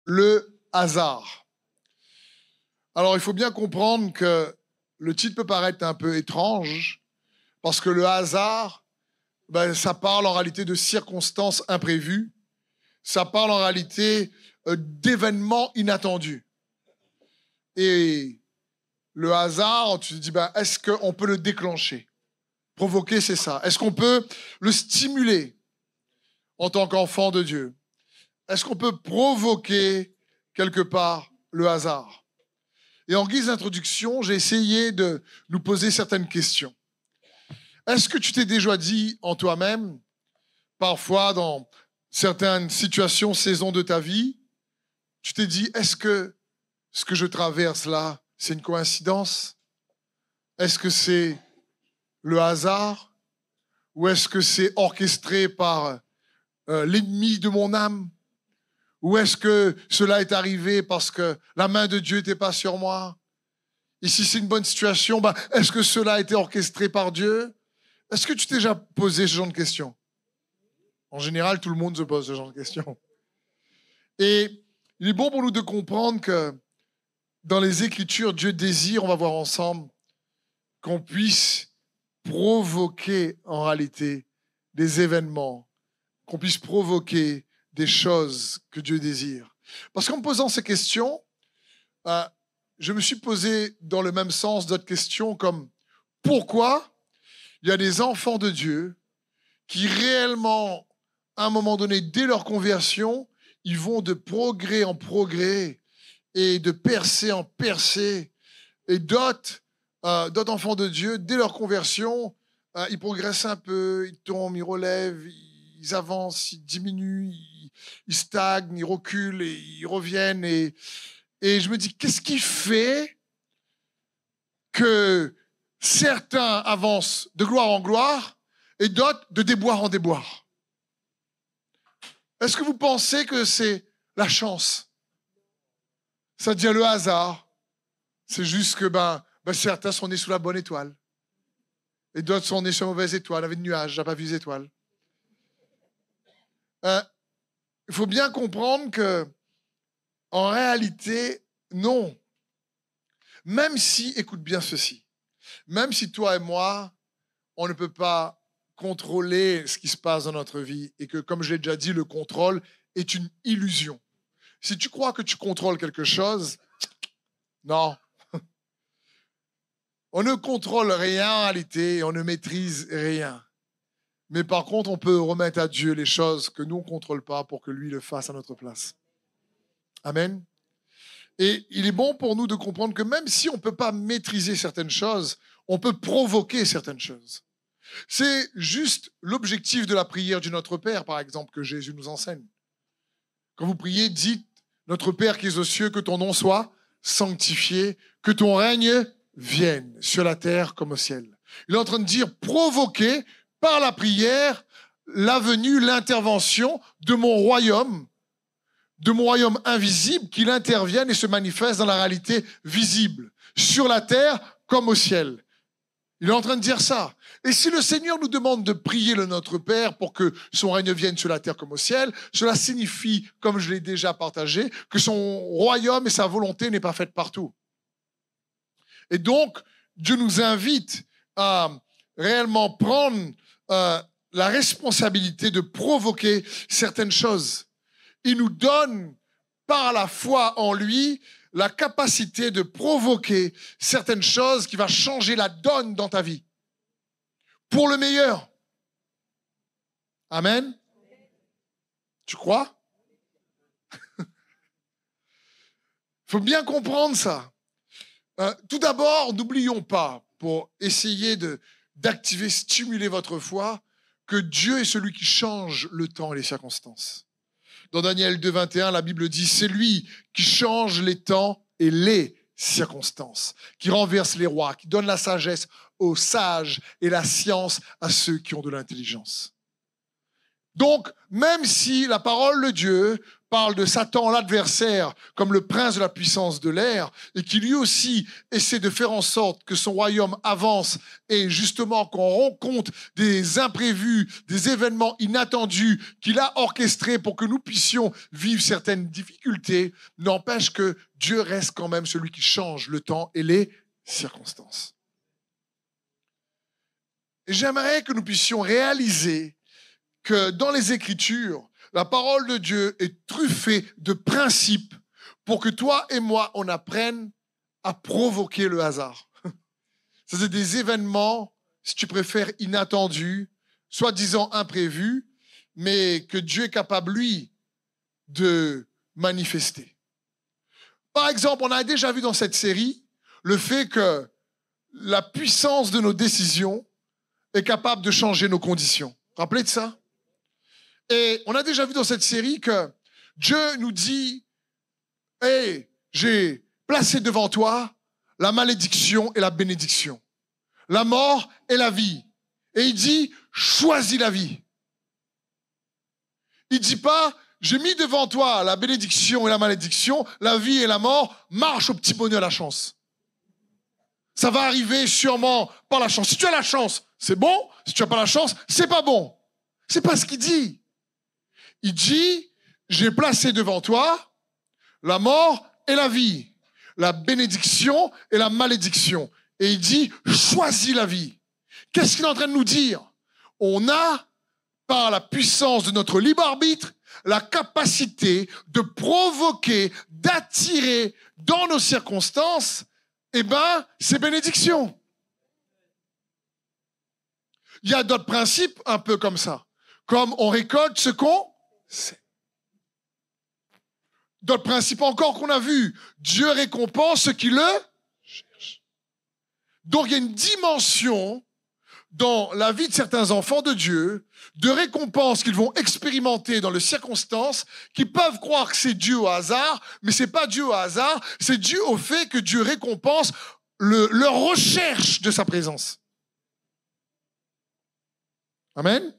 le hasard. Alors, il faut bien comprendre que le titre peut paraître un peu étrange, parce que le hasard, ça parle en réalité de circonstances imprévues, ça parle en réalité d'événements inattendus. Et le hasard, tu te dis, est-ce qu'on peut le déclencher? Provoquer, c'est ça. Est-ce qu'on peut le stimuler en tant qu'enfant de Dieu? Est-ce qu'on peut provoquer quelque part le hasard? Et en guise d'introduction, j'ai essayé de nous poser certaines questions. Est-ce que tu t'es déjà dit en toi-même, parfois dans certaines situations, saisons de ta vie, tu t'es dit, est-ce que ce que je traverse là, c'est une coïncidence? Est-ce que c'est le hasard? Ou est-ce que c'est orchestré par l'ennemi de mon âme? Ou est-ce que cela est arrivé parce que la main de Dieu n'était pas sur moi? Et si c'est une bonne situation, est-ce que cela a été orchestré par Dieu? Est-ce que tu t'es déjà posé ce genre de questions? En général, tout le monde se pose ce genre de questions. Et il est bon pour nous de comprendre que dans les Écritures, Dieu désire, on va voir ensemble, qu'on puisse provoquer en réalité des événements, qu'on puisse provoquer des choses que Dieu désire. Parce qu'en me posant ces questions, je me suis posé dans le même sens d'autres questions comme pourquoi il y a des enfants de Dieu qui réellement, à un moment donné, dès leur conversion, ils vont de progrès en progrès et de percée en percée. Et d'autres enfants de Dieu, dès leur conversion, ils progressent un peu, ils tombent, ils relèvent, ils avancent, ils diminuent, ils stagnent, ils reculent et ils reviennent. Et je me dis, qu'est-ce qui fait que certains avancent de gloire en gloire et d'autres de déboire en déboire? Est-ce que vous pensez que c'est la chance? C'est-à-dire le hasard? C'est juste que certains sont nés sous la bonne étoile et d'autres sont nés sur la mauvaise étoile, avec des nuages, j'ai pas vu les étoiles. Il faut bien comprendre que, en réalité, non. Même si, écoute bien ceci, même si toi et moi, on ne peut pas contrôler ce qui se passe dans notre vie et que, comme je l'ai déjà dit, le contrôle est une illusion. Si tu crois que tu contrôles quelque chose, non. On ne contrôle rien en réalité et on ne maîtrise rien. Mais par contre, on peut remettre à Dieu les choses que nous, on ne contrôle pas pour que lui le fasse à notre place. Amen. Et il est bon pour nous de comprendre que même si on ne peut pas maîtriser certaines choses, on peut provoquer certaines choses. C'est juste l'objectif de la prière du Notre Père, par exemple, que Jésus nous enseigne. Quand vous priez, dites « Notre Père qui es aux cieux, que ton nom soit sanctifié, que ton règne vienne sur la terre comme au ciel. » Il est en train de dire « Provoquer par la prière la venue, l'intervention de mon royaume invisible, qu'il intervienne et se manifeste dans la réalité visible, sur la terre comme au ciel. » Il est en train de dire ça. Et si le Seigneur nous demande de prier le Notre Père pour que son règne vienne sur la terre comme au ciel, cela signifie, comme je l'ai déjà partagé, que son royaume et sa volonté n'est pas faite partout. Et donc, Dieu nous invite à réellement prendre la responsabilité de provoquer certaines choses. Il nous donne, par la foi en lui, la capacité de provoquer certaines choses qui vont changer la donne dans ta vie. Pour le meilleur. Amen. Tu crois? Il faut bien comprendre ça. Tout d'abord, n'oublions pas, pour essayer d'activer, stimuler votre foi, que Dieu est celui qui change le temps et les circonstances. Dans Daniel 2, 21, la Bible dit « C'est lui qui change les temps et les circonstances, qui renverse les rois, qui donne la sagesse aux sages et la science à ceux qui ont de l'intelligence. » Donc, même si la parole de Dieu parle de Satan, l'adversaire, comme le prince de la puissance de l'air, et qui lui aussi essaie de faire en sorte que son royaume avance et justement qu'on rencontre des imprévus, des événements inattendus qu'il a orchestrés pour que nous puissions vivre certaines difficultés, n'empêche que Dieu reste quand même celui qui change le temps et les circonstances. Et j'aimerais que nous puissions réaliser que dans les Écritures, la parole de Dieu est truffée de principes pour que toi et moi, on apprenne à provoquer le hasard. C'est des événements, si tu préfères, inattendus, soi-disant imprévus, mais que Dieu est capable, lui, de manifester. Par exemple, on a déjà vu dans cette série le fait que la puissance de nos décisions est capable de changer nos conditions. Rappelez de ça? Et on a déjà vu dans cette série que Dieu nous dit « Hey, j'ai placé devant toi la malédiction et la bénédiction, la mort et la vie. » Et il dit « Choisis la vie. » Il ne dit pas « J'ai mis devant toi la bénédiction et la malédiction, la vie et la mort, marche au petit bonheur la chance. » Ça va arriver sûrement par la chance. Si tu as la chance, c'est bon. Si tu n'as pas la chance, c'est pas bon. C'est pas ce qu'il dit. Il dit, j'ai placé devant toi la mort et la vie, la bénédiction et la malédiction. Et il dit, choisis la vie. Qu'est-ce qu'il est en train de nous dire? On a, par la puissance de notre libre arbitre, la capacité de provoquer, d'attirer dans nos circonstances, ces bénédictions. Il y a d'autres principes un peu comme ça. Comme on récolte ce qu'on sait. D'autres principes encore qu'on a vus. Dieu récompense ceux qui le cherchent. Donc il y a une dimension dans la vie de certains enfants de Dieu, de récompenses qu'ils vont expérimenter dans les circonstances, qui peuvent croire que c'est dû au hasard, mais c'est pas dû au hasard, c'est dû au fait que Dieu récompense leur recherche de sa présence. Amen.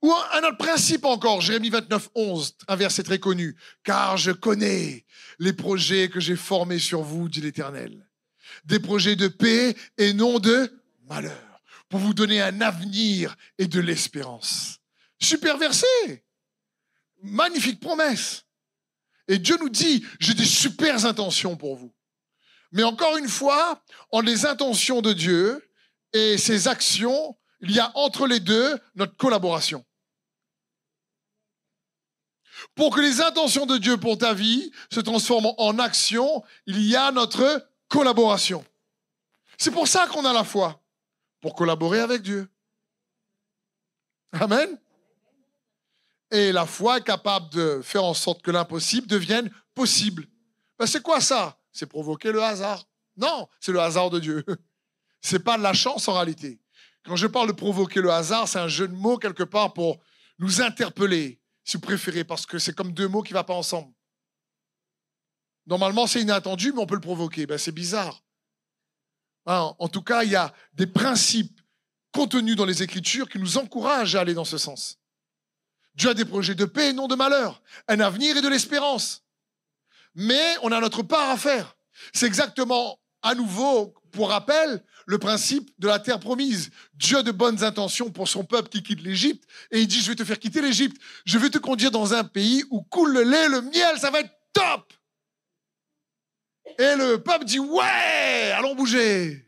Ou un autre principe encore, Jérémie 29, 11, un verset très connu. « Car je connais les projets que j'ai formés sur vous, dit l'Éternel. Des projets de paix et non de malheur, pour vous donner un avenir et de l'espérance. » Super verset. Magnifique promesse. Et Dieu nous dit, j'ai des super intentions pour vous. Mais encore une fois, entre les intentions de Dieu et ses actions, il y a entre les deux notre collaboration. Pour que les intentions de Dieu pour ta vie se transforment en action, il y a notre collaboration. C'est pour ça qu'on a la foi, pour collaborer avec Dieu. Amen. Et la foi est capable de faire en sorte que l'impossible devienne possible. C'est quoi ça? C'est provoquer le hasard. Non, c'est le hasard de Dieu. C'est pas de la chance en réalité. Quand je parle de provoquer le hasard, c'est un jeu de mots quelque part pour nous interpeller, si vous préférez, parce que c'est comme deux mots qui ne vont pas ensemble. Normalement, c'est inattendu, mais on peut le provoquer. C'est bizarre. En tout cas, il y a des principes contenus dans les Écritures qui nous encouragent à aller dans ce sens. Dieu a des projets de paix et non de malheur, un avenir et de l'espérance. Mais on a notre part à faire. C'est exactement, à nouveau, pour rappel, le principe de la terre promise. Dieu a de bonnes intentions pour son peuple qui quitte l'Égypte. Et il dit, je vais te faire quitter l'Égypte. Je vais te conduire dans un pays où coule le lait, le miel, ça va être top. Et le peuple dit, ouais, allons bouger.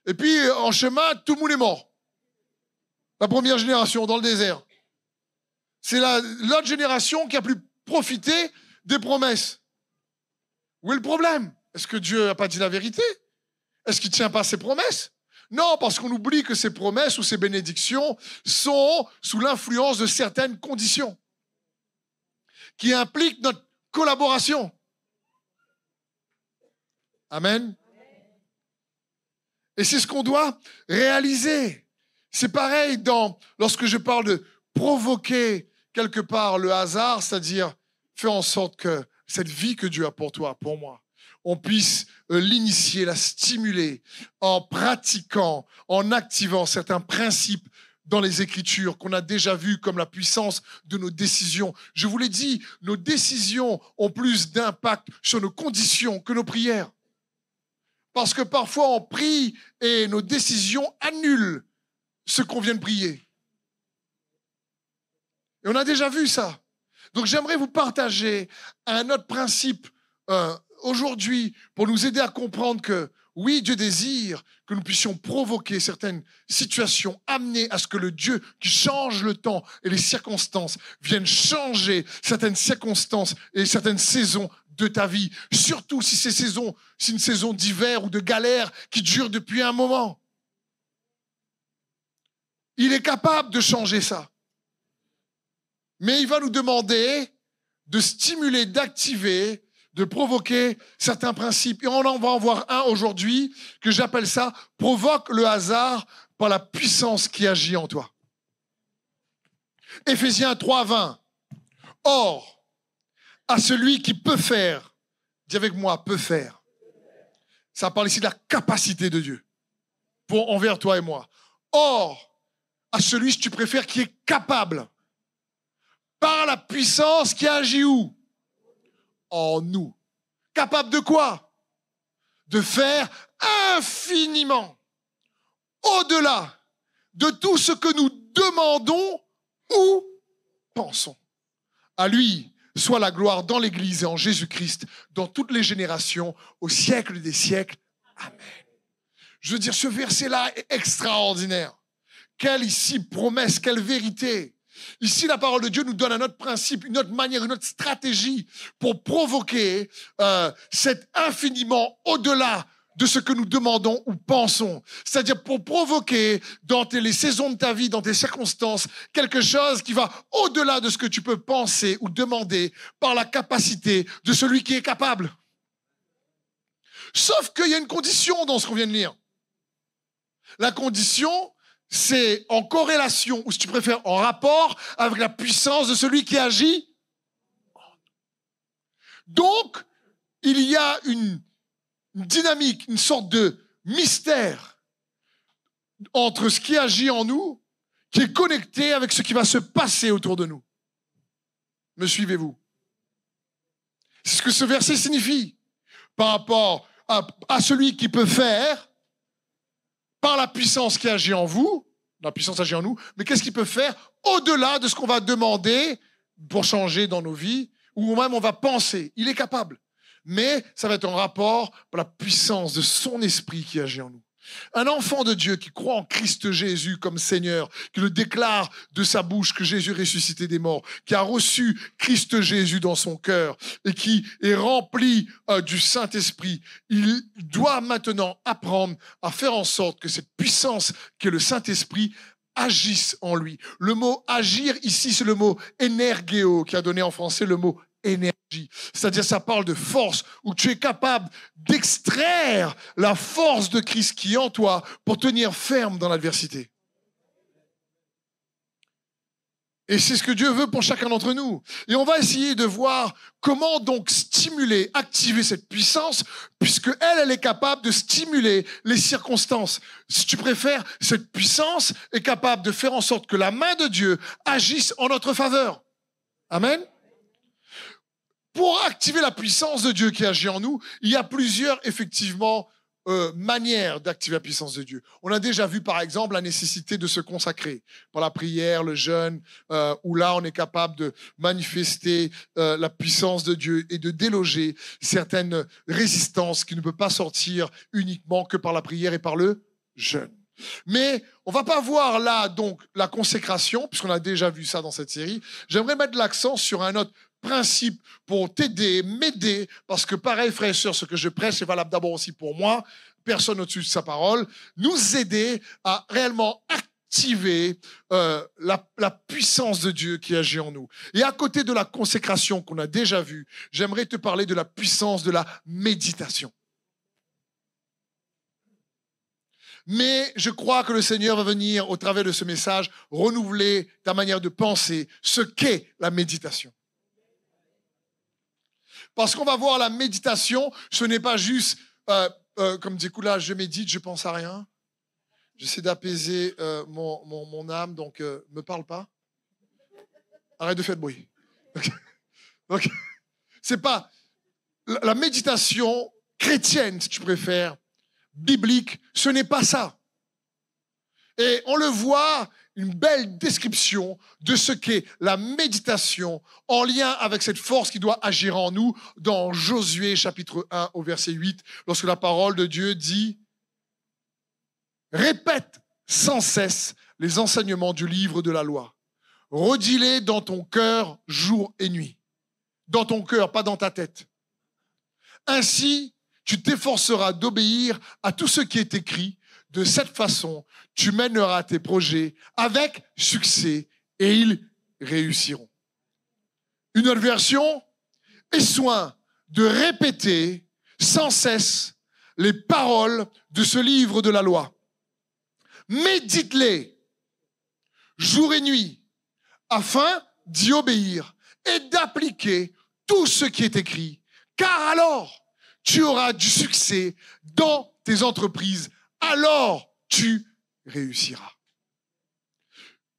Et puis, en chemin, tout le monde est mort. La première génération dans le désert. C'est l'autre génération qui a pu profiter des promesses. Où est le problème? Est-ce que Dieu n'a pas dit la vérité? Est-ce qu'il ne tient pas ses promesses? Non, parce qu'on oublie que ces promesses ou ces bénédictions sont sous l'influence de certaines conditions qui impliquent notre collaboration. Amen. Et c'est ce qu'on doit réaliser. C'est pareil lorsque je parle de provoquer quelque part le hasard, c'est-à-dire faire en sorte que cette vie que Dieu a pour toi, pour moi, on puisse l'initier, la stimuler en pratiquant, en activant certains principes dans les Écritures qu'on a déjà vu comme la puissance de nos décisions. Je vous l'ai dit, nos décisions ont plus d'impact sur nos conditions que nos prières. Parce que parfois on prie et nos décisions annulent ce qu'on vient de prier. Et on a déjà vu ça. Donc j'aimerais vous partager un autre principe aujourd'hui pour nous aider à comprendre que oui, Dieu désire que nous puissions provoquer certaines situations, amener à ce que le Dieu qui change le temps et les circonstances vienne changer certaines circonstances et certaines saisons de ta vie. Surtout si c'est une saison d'hiver ou de galère qui dure depuis un moment. Il est capable de changer ça. Mais il va nous demander de stimuler, d'activer, de provoquer certains principes. Et on en va en voir un aujourd'hui que j'appelle ça « Provoque le hasard par la puissance qui agit en toi ». Éphésiens 3:20. Or, à celui qui peut faire, dis avec moi, peut faire. Ça parle ici de la capacité de Dieu envers toi et moi. Or, à celui, si tu préfères, qui est capable, par la puissance qui agit où? En nous. Capable de quoi? De faire infiniment, au-delà de tout ce que nous demandons ou pensons. À lui soit la gloire dans l'Église et en Jésus-Christ, dans toutes les générations, au siècle des siècles. Amen. Je veux dire, ce verset-là est extraordinaire. Quelle ici promesse, quelle vérité. Ici, la parole de Dieu nous donne un autre principe, une autre manière, une autre stratégie pour provoquer cet infiniment au-delà de ce que nous demandons ou pensons. C'est-à-dire pour provoquer dans les saisons de ta vie, dans tes circonstances, quelque chose qui va au-delà de ce que tu peux penser ou demander par la capacité de celui qui est capable. Sauf qu'il y a une condition dans ce qu'on vient de lire. La condition, c'est en corrélation, ou si tu préfères, en rapport avec la puissance de celui qui agit. Donc, il y a une dynamique, une sorte de mystère entre ce qui agit en nous, qui est connecté avec ce qui va se passer autour de nous. Me suivez-vous? C'est ce que ce verset signifie par rapport à celui qui peut faire par la puissance qui agit en vous, la puissance agit en nous, mais qu'est-ce qu'il peut faire au-delà de ce qu'on va demander pour changer dans nos vies, ou même on va penser. Il est capable. Mais ça va être en rapport par la puissance de son esprit qui agit en nous. Un enfant de Dieu qui croit en Christ Jésus comme Seigneur, qui le déclare de sa bouche que Jésus est ressuscité des morts, qui a reçu Christ Jésus dans son cœur et qui est rempli du Saint-Esprit, il doit maintenant apprendre à faire en sorte que cette puissance qu'est le Saint-Esprit agisse en lui. Le mot agir ici, c'est le mot énergéo qui a donné en français le mot énergie. C'est-à-dire, ça parle de force, où tu es capable d'extraire la force de Christ qui est en toi pour tenir ferme dans l'adversité. Et c'est ce que Dieu veut pour chacun d'entre nous. Et on va essayer de voir comment donc stimuler, activer cette puissance, puisque elle est capable de stimuler les circonstances. Si tu préfères, cette puissance est capable de faire en sorte que la main de Dieu agisse en notre faveur. Amen. Pour activer la puissance de Dieu qui agit en nous, il y a plusieurs, effectivement, manières d'activer la puissance de Dieu. On a déjà vu, par exemple, la nécessité de se consacrer par la prière, le jeûne, où là, on est capable de manifester la puissance de Dieu et de déloger certaines résistances qui ne peuvent pas sortir uniquement que par la prière et par le jeûne. Mais on va pas voir là, donc, la consécration, puisqu'on a déjà vu ça dans cette série. J'aimerais mettre l'accent sur un autre principe pour t'aider, m'aider, parce que pareil, frères et sœurs, ce que je prêche est valable d'abord aussi pour moi, personne au-dessus de sa parole, nous aider à réellement activer la puissance de Dieu qui agit en nous. Et à côté de la consécration qu'on a déjà vue, j'aimerais te parler de la puissance de la méditation. Mais je crois que le Seigneur va venir, au travers de ce message, renouveler ta manière de penser, ce qu'est la méditation. Parce qu'on va voir la méditation, ce n'est pas juste, comme dit Koula, je médite, je pense à rien. J'essaie d'apaiser mon âme, donc me parle pas. Arrête de faire de bruit. Donc, c'est pas la méditation chrétienne, si tu préfères, biblique, ce n'est pas ça. Et on le voit, une belle description de ce qu'est la méditation en lien avec cette force qui doit agir en nous dans Josué chapitre 1 au verset 8, lorsque la parole de Dieu dit « Répète sans cesse les enseignements du livre de la loi. Redis-les dans ton cœur jour et nuit. » Dans ton cœur, pas dans ta tête. Ainsi, tu t'efforceras d'obéir à tout ce qui est écrit. De cette façon, tu mèneras tes projets avec succès et ils réussiront. Une autre version, aie soin de répéter sans cesse les paroles de ce livre de la loi. Médite-les jour et nuit afin d'y obéir et d'appliquer tout ce qui est écrit. Car alors, tu auras du succès dans tes entreprises. Alors, tu réussiras.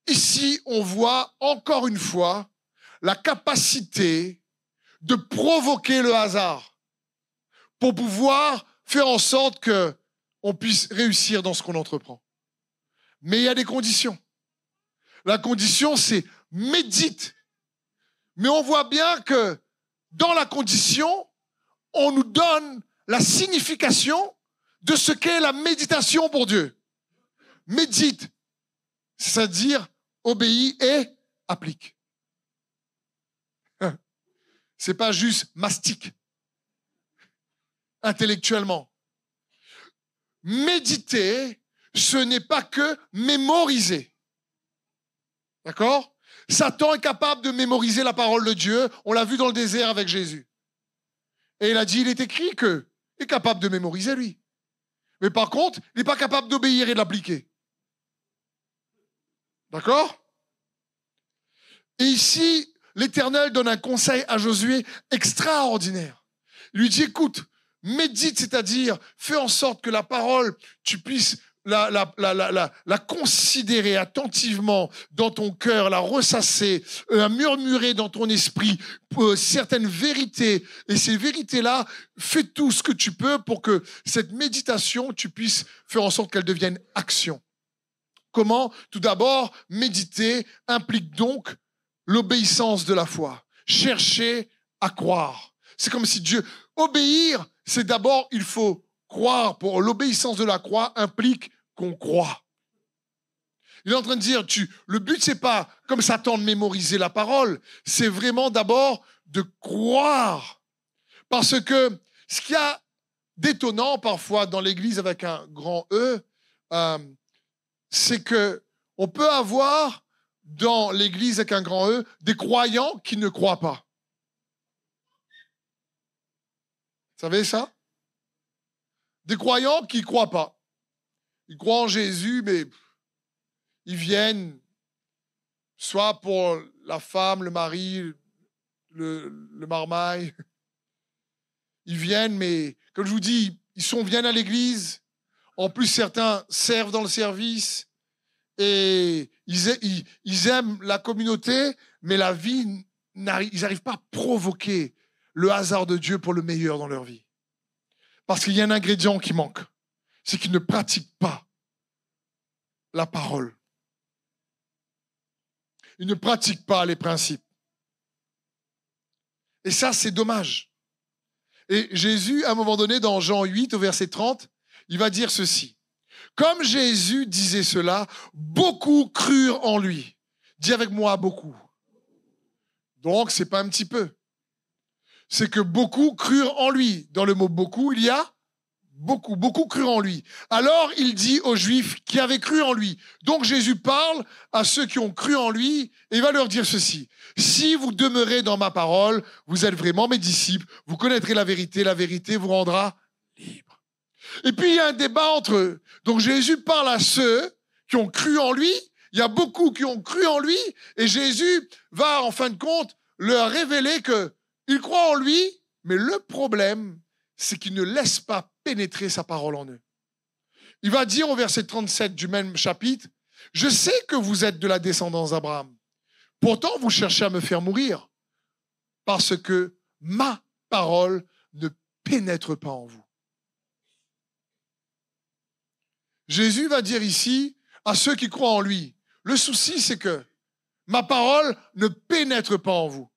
Ici, on voit encore une fois la capacité de provoquer le hasard pour pouvoir faire en sorte qu'on puisse réussir dans ce qu'on entreprend. Mais il y a des conditions. La condition, c'est médite. Mais on voit bien que dans la condition, on nous donne la signification de ce qu'est la méditation pour Dieu. Médite, c'est-à-dire obéis et applique. C'est pas juste mastique intellectuellement. Méditer, ce n'est pas que mémoriser. D'accord ? Satan est capable de mémoriser la parole de Dieu. On l'a vu dans le désert avec Jésus. Et il a dit, il est écrit qu'il est capable de mémoriser, lui. Mais par contre, il n'est pas capable d'obéir et de l'appliquer. D'accord ? Et ici, l'Éternel donne un conseil à Josué extraordinaire. Il lui dit, écoute, médite, c'est-à-dire fais en sorte que la parole, tu puisses la considérer attentivement dans ton cœur, la ressasser, la murmurer dans ton esprit certaines vérités. Et ces vérités-là, fais tout ce que tu peux pour que cette méditation, tu puisses faire en sorte qu'elle devienne action. Comment ? Tout d'abord, méditer implique donc l'obéissance de la foi. Chercher à croire. C'est comme si Dieu... Obéir, c'est d'abord, il faut croire. Pour l'obéissance de la croix implique qu'on croit. Il est en train de dire, le but, c'est pas, comme Satan, de mémoriser la parole, c'est vraiment d'abord de croire. Parce que ce qu'il y a d'étonnant parfois dans l'Église avec un grand E, c'est qu'on peut avoir dans l'Église avec un grand E des croyants qui ne croient pas. Vous savez ça ? Des croyants qui ne croient pas. Ils croient en Jésus, mais ils viennent soit pour la femme, le mari, le marmaille. Ils viennent, mais comme je vous dis, viennent à l'église. En plus, certains servent dans le service et ils aiment la communauté, mais la vie, ils n'arrivent pas à provoquer le hasard de Dieu pour le meilleur dans leur vie. Parce qu'il y a un ingrédient qui manque. C'est qu'ils ne pratiquent pas la parole. Ils ne pratiquent pas les principes. Et ça, c'est dommage. Et Jésus, à un moment donné, dans Jean 8, au verset 30, il va dire ceci. Comme Jésus disait cela, beaucoup crurent en lui. Dis avec moi, beaucoup. Donc, c'est pas un petit peu. C'est que beaucoup crurent en lui. Dans le mot beaucoup, il y a beaucoup crurent en lui. Alors, il dit aux Juifs qui avaient cru en lui. Donc, Jésus parle à ceux qui ont cru en lui et il va leur dire ceci. Si vous demeurez dans ma parole, vous êtes vraiment mes disciples, vous connaîtrez la vérité vous rendra libre. Et puis, il y a un débat entre eux. Donc, Jésus parle à ceux qui ont cru en lui. Il y a beaucoup qui ont cru en lui et Jésus va, en fin de compte, leur révéler qu'ils croient en lui, mais le problème, c'est qu'ils ne laissent pas pénétrer sa parole en eux. Il va dire au verset 37 du même chapitre, « Je sais que vous êtes de la descendance d'Abraham. Pourtant, vous cherchez à me faire mourir parce que ma parole ne pénètre pas en vous. » Jésus va dire ici à ceux qui croient en lui, le souci c'est que ma parole ne pénètre pas en vous.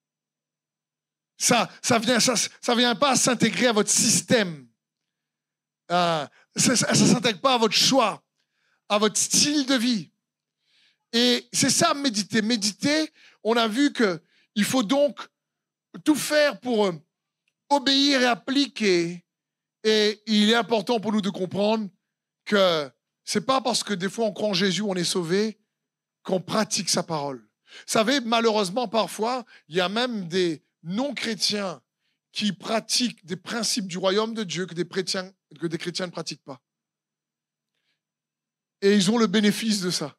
Ça vient pas s'intégrer à votre système. Ça s'intègre pas à votre choix, à votre style de vie. Et c'est ça, méditer. Méditer, on a vu qu'il faut donc tout faire pour obéir et appliquer. Et il est important pour nous de comprendre que c'est pas parce que des fois on croit en Jésus, on est sauvé, qu'on pratique sa parole. Vous savez, malheureusement, parfois, il y a même des non-chrétiens qui pratiquent des principes du royaume de Dieu que des chrétiens ne pratiquent pas. Et ils ont le bénéfice de ça.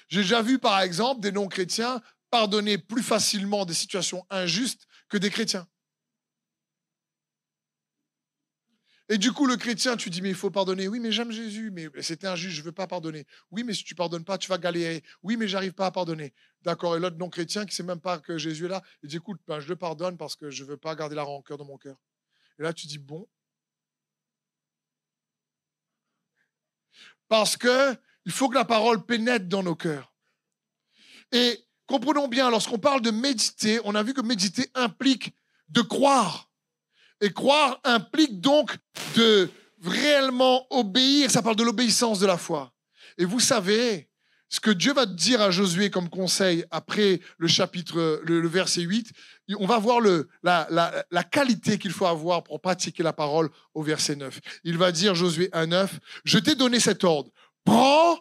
J'ai déjà vu, par exemple, des non-chrétiens pardonner plus facilement des situations injustes que des chrétiens. Et du coup, le chrétien, tu dis, mais il faut pardonner. Oui, mais j'aime Jésus, mais c'était injuste, je ne veux pas pardonner. Oui, mais si tu ne pardonnes pas, tu vas galérer. Oui, mais j'arrive pas à pardonner. D'accord, et l'autre non-chrétien qui ne sait même pas que Jésus est là, il dit, écoute, je le pardonne parce que je ne veux pas garder la rancœur dans mon cœur. Et là, tu dis, bon. Parce qu'il faut que la parole pénètre dans nos cœurs. Et comprenons bien, lorsqu'on parle de méditer, on a vu que méditer implique de croire. Et croire implique donc de réellement obéir. Ça parle de l'obéissance de la foi. Et vous savez, ce que Dieu va dire à Josué comme conseil après le chapitre, le verset 8, on va voir la qualité qu'il faut avoir pour pratiquer la parole au verset 9. Il va dire, Josué 1,9, « Je t'ai donné cet ordre. Prends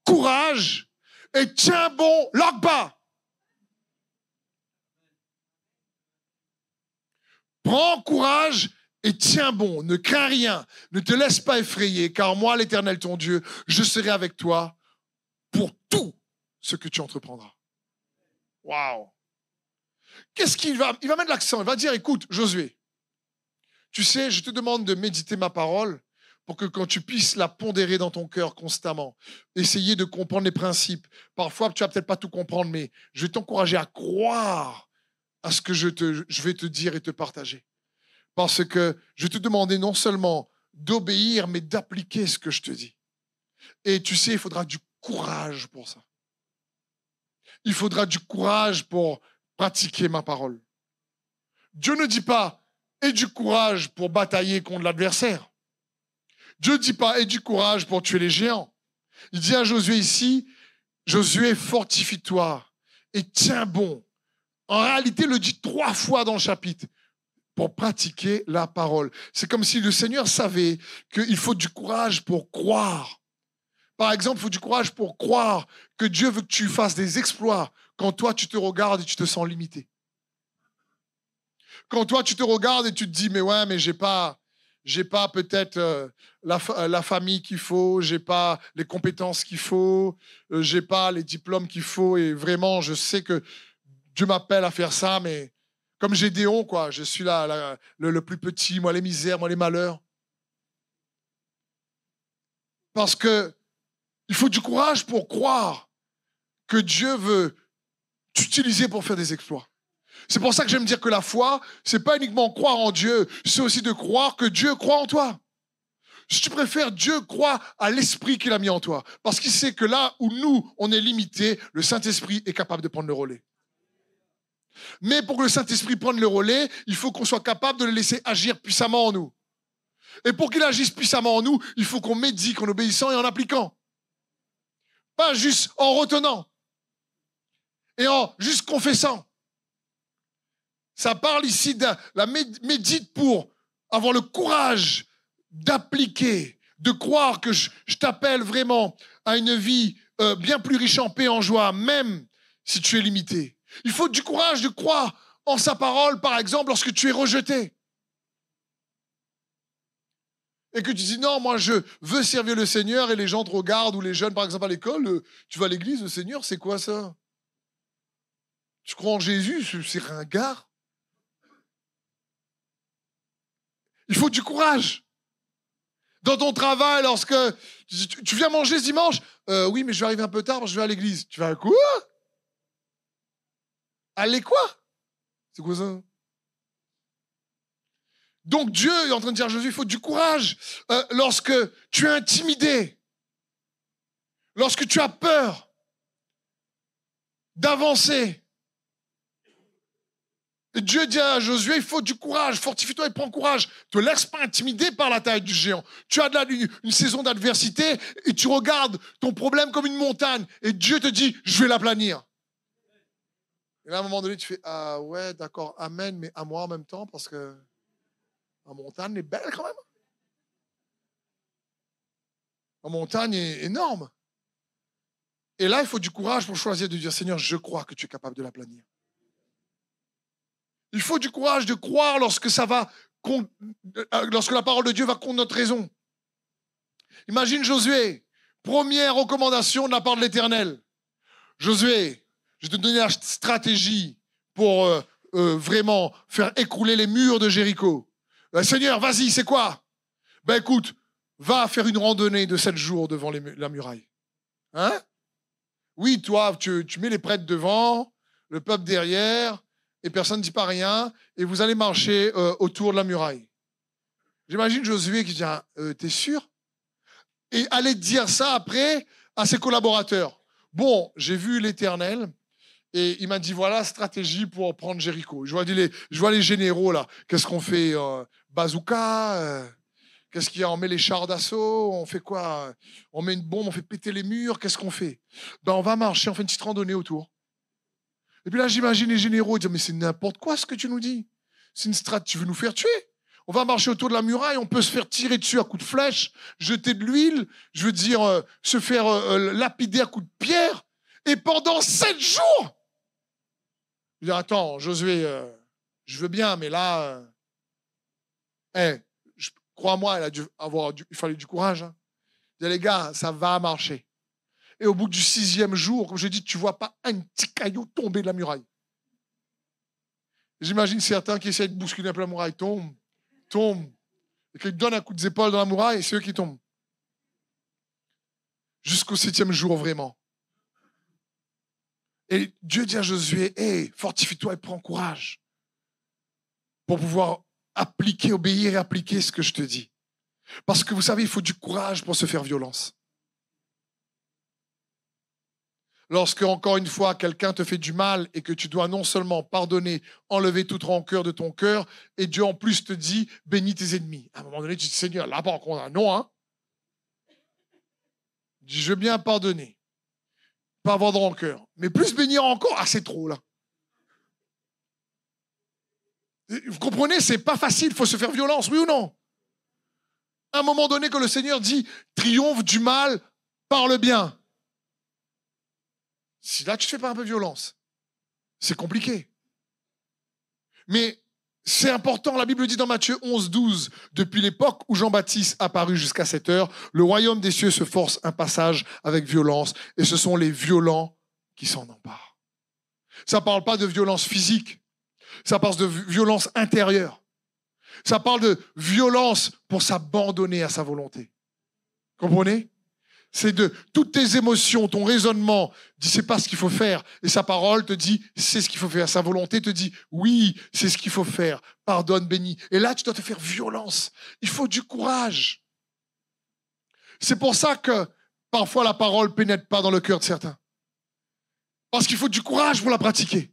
courage et tiens bon l'Akba. » Prends courage et tiens bon, ne crains rien, ne te laisse pas effrayer, car moi, l'Éternel ton Dieu, je serai avec toi pour tout ce que tu entreprendras. Waouh! Qu'est-ce qu'il va... Il va mettre l'accent, il va dire, écoute, Josué, tu sais, je te demande de méditer ma parole pour que quand tu puisses la pondérer dans ton cœur constamment, essayer de comprendre les principes. Parfois, tu vas peut-être pas tout comprendre, mais je vais t'encourager à croire à ce que je vais te dire et te partager. Parce que je vais te demander non seulement d'obéir, mais d'appliquer ce que je te dis. Et tu sais, il faudra du courage pour ça. Il faudra du courage pour pratiquer ma parole. Dieu ne dit pas « aie du courage pour batailler contre l'adversaire ». Dieu ne dit pas « aie du courage pour tuer les géants ». Il dit à Josué ici « Josué, fortifie-toi et tiens bon ». En réalité, il le dit 3 fois dans le chapitre pour pratiquer la parole. C'est comme si le Seigneur savait qu'il faut du courage pour croire. Par exemple, il faut du courage pour croire que Dieu veut que tu fasses des exploits quand toi, tu te regardes et tu te sens limité. Quand toi, tu te regardes et tu te dis, mais ouais, mais j'ai pas peut-être la famille qu'il faut, j'ai pas les compétences qu'il faut, j'ai pas les diplômes qu'il faut, et vraiment, je sais que Dieu m'appelle à faire ça, mais comme Gédéon, quoi, je suis là, le plus petit, moi les misères, moi les malheurs. Parce que il faut du courage pour croire que Dieu veut t'utiliser pour faire des exploits. C'est pour ça que j'aime dire que la foi, c'est pas uniquement croire en Dieu, c'est aussi de croire que Dieu croit en toi. Si tu préfères, Dieu croit à l'esprit qu'il a mis en toi. Parce qu'il sait que là où nous, on est limité, le Saint-Esprit est capable de prendre le relais. Mais pour que le Saint-Esprit prenne le relais, il faut qu'on soit capable de le laisser agir puissamment en nous. Et pour qu'il agisse puissamment en nous, il faut qu'on médite, en obéissant et en appliquant. Pas juste en retenant et en juste confessant. Ça parle ici de la médite pour avoir le courage d'appliquer, de croire que je t'appelle vraiment à une vie bien plus riche en paix, en joie, même si tu es limité. Il faut du courage de croire en sa parole, par exemple, lorsque tu es rejeté. Et que tu dis, non, moi, je veux servir le Seigneur, et les gens te regardent, ou les jeunes, par exemple, à l'école, tu vas à l'église, le Seigneur, c'est quoi ça? Tu crois en Jésus, c'est ringard. Il faut du courage. Dans ton travail, lorsque tu viens manger ce dimanche, oui, mais je vais arriver un peu tard parce que je vais à l'église. Tu vas à quoi? Aller quoi? C'est quoi ça? Donc Dieu est en train de dire à Josué, il faut du courage. Lorsque tu es intimidé, lorsque tu as peur d'avancer, Dieu dit à Josué, il faut du courage, fortifie-toi et prends courage. Ne te laisse pas intimider par la taille du géant. Tu as une saison d'adversité et tu regardes ton problème comme une montagne et Dieu te dit, je vais l'aplanir. Et là, à un moment donné, tu fais, ah ouais, d'accord, amen, mais à moi en même temps parce que la montagne est belle quand même. La montagne est énorme. Et là, il faut du courage pour choisir de dire, Seigneur, je crois que tu es capable de l'aplanir. Il faut du courage de croire lorsque la parole de Dieu va contre notre raison. Imagine Josué, première recommandation de la part de l'Éternel. Josué, je vais te donner la stratégie pour vraiment faire écrouler les murs de Jéricho. Seigneur, vas-y, c'est quoi? Ben écoute, va faire une randonnée de 7 jours devant la muraille. Hein? Oui, toi, tu mets les prêtres devant, le peuple derrière, et personne ne dit pas rien, et vous allez marcher autour de la muraille. J'imagine Josué qui dit, t'es sûr? Et aller dire ça après à ses collaborateurs. Bon, j'ai vu l'Éternel, et il m'a dit, voilà, stratégie pour prendre Jéricho. Je vois les généraux, là. Qu'est-ce qu'on fait? Bazooka? Qu'est-ce qu'il y a? On met les chars d'assaut? On fait quoi? On met une bombe, on fait péter les murs? Qu'est-ce qu'on fait? Ben, on va marcher, on fait une petite randonnée autour. Et puis là, j'imagine les généraux dire, mais c'est n'importe quoi ce que tu nous dis. C'est une stratégie, tu veux nous faire tuer? On va marcher autour de la muraille, on peut se faire tirer dessus à coups de flèche, jeter de l'huile, je veux dire, se faire lapider à coups de pierre. Et pendant 7 jours, je veux dire, attends, Josué, je veux bien, mais là, crois-moi, il fallait du courage. Hein. Je dis, les gars, ça va marcher. Et au bout du 6e jour, comme je dis, tu ne vois pas un petit caillou tomber de la muraille. J'imagine certains qui essayent de bousculer un peu la muraille, tombent, et qu'ils donnent un coup d'épaule dans la muraille, et c'est eux qui tombent. Jusqu'au 7e jour, vraiment. Et Dieu dit à Josué, hey, fortifie-toi et prends courage pour pouvoir obéir et appliquer ce que je te dis. Parce que vous savez, il faut du courage pour se faire violence. Lorsque, encore une fois, quelqu'un te fait du mal et que tu dois non seulement pardonner, enlever toute rancœur de ton cœur, et Dieu en plus te dit, bénis tes ennemis. À un moment donné, tu dis, Seigneur, là, par contre, non, hein. Je veux bien pardonner, pas avoir de rancœur, mais plus bénir encore, c'est trop, là. Vous comprenez, c'est pas facile, il faut se faire violence, oui ou non? À un moment donné, que le Seigneur dit, triomphe du mal par le bien. Si là, tu ne fais pas un peu violence, c'est compliqué. Mais c'est important, la Bible dit dans Matthieu 11, 12, depuis l'époque où Jean-Baptiste apparut jusqu'à cette heure, le royaume des cieux se force un passage avec violence, et ce sont les violents qui s'en emparent. Ça ne parle pas de violence physique, ça parle de violence intérieure. Ça parle de violence pour s'abandonner à sa volonté. Comprenez? C'est de toutes tes émotions, ton raisonnement dit c'est pas ce qu'il faut faire, et sa parole te dit c'est ce qu'il faut faire. Sa volonté te dit oui, c'est ce qu'il faut faire. Pardonne, bénis. Et là, tu dois te faire violence. Il faut du courage. C'est pour ça que parfois la parole pénètre pas dans le cœur de certains. Parce qu'il faut du courage pour la pratiquer.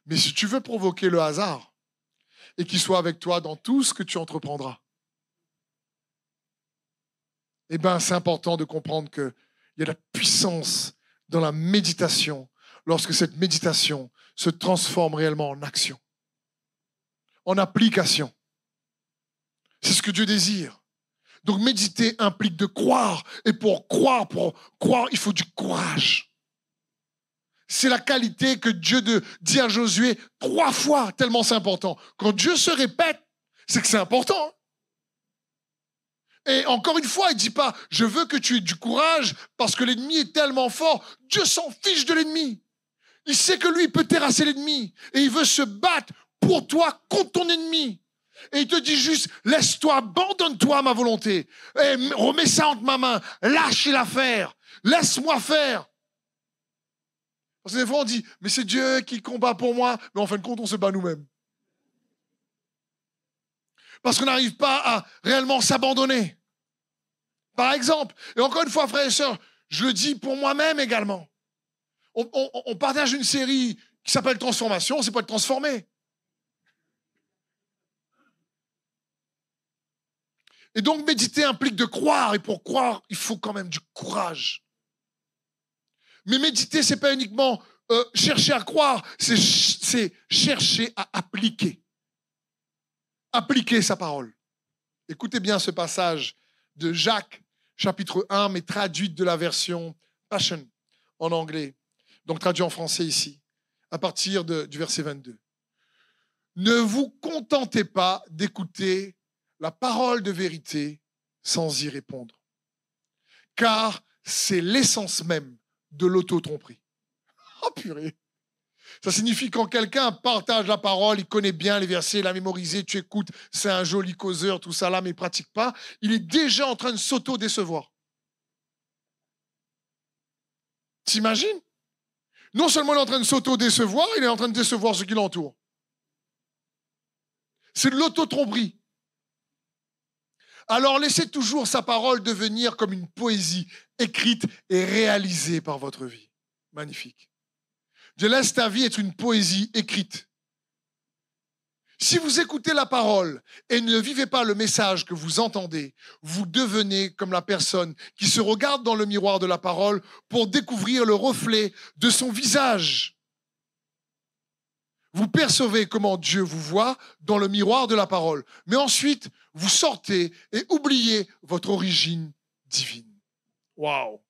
Mais si tu veux provoquer le hasard et qu'il soit avec toi dans tout ce que tu entreprendras, eh bien, c'est important de comprendre qu'il y a de la puissance dans la méditation lorsque cette méditation se transforme réellement en action, en application. C'est ce que Dieu désire. Donc, méditer implique de croire. Et pour croire, il faut du courage. C'est la qualité que Dieu dit à Josué 3 fois, tellement c'est important. Quand Dieu se répète, c'est que c'est important. Et encore une fois, il ne dit pas « Je veux que tu aies du courage parce que l'ennemi est tellement fort. » Dieu s'en fiche de l'ennemi. Il sait que lui, il peut terrasser l'ennemi. Et il veut se battre pour toi contre ton ennemi. Et il te dit juste, laisse-toi, abandonne-toi à ma volonté. Et remets ça entre ma main. Lâche l'affaire. Laisse-moi faire. Parce que des fois, on dit, mais c'est Dieu qui combat pour moi. Mais en fin de compte, on se bat nous-mêmes. Parce qu'on n'arrive pas à réellement s'abandonner. Par exemple, et encore une fois, frères et sœurs, je le dis pour moi-même également. On partage une série qui s'appelle Transformation, c'est pas être transformé. Et donc, méditer implique de croire, et pour croire, il faut quand même du courage. Mais méditer, c'est pas uniquement chercher à croire, c'est chercher à appliquer. Appliquer sa parole. Écoutez bien ce passage de Jacques, chapitre 1, mais traduite de la version Passion en anglais. Donc traduit en français ici, à partir du verset 22. Ne vous contentez pas d'écouter la parole de vérité sans y répondre, car c'est l'essence même de l'auto-tromperie. Oh purée! Ça signifie quand quelqu'un partage la parole, il connaît bien les versets, il l'a mémorisé, tu écoutes, c'est un joli causeur, tout ça là, mais il ne pratique pas, il est déjà en train de s'auto-décevoir. T'imagines? Non seulement il est en train de s'auto-décevoir, il est en train de décevoir ceux qui l'entourent. C'est de l'auto-tromperie. Alors laissez toujours sa parole devenir comme une poésie écrite et réalisée par votre vie. Magnifique. Dieu laisse ta vie être une poésie écrite. Si vous écoutez la parole et ne vivez pas le message que vous entendez, vous devenez comme la personne qui se regarde dans le miroir de la parole pour découvrir le reflet de son visage. Vous percevez comment Dieu vous voit dans le miroir de la parole. Mais ensuite, vous sortez et oubliez votre origine divine. Waouh!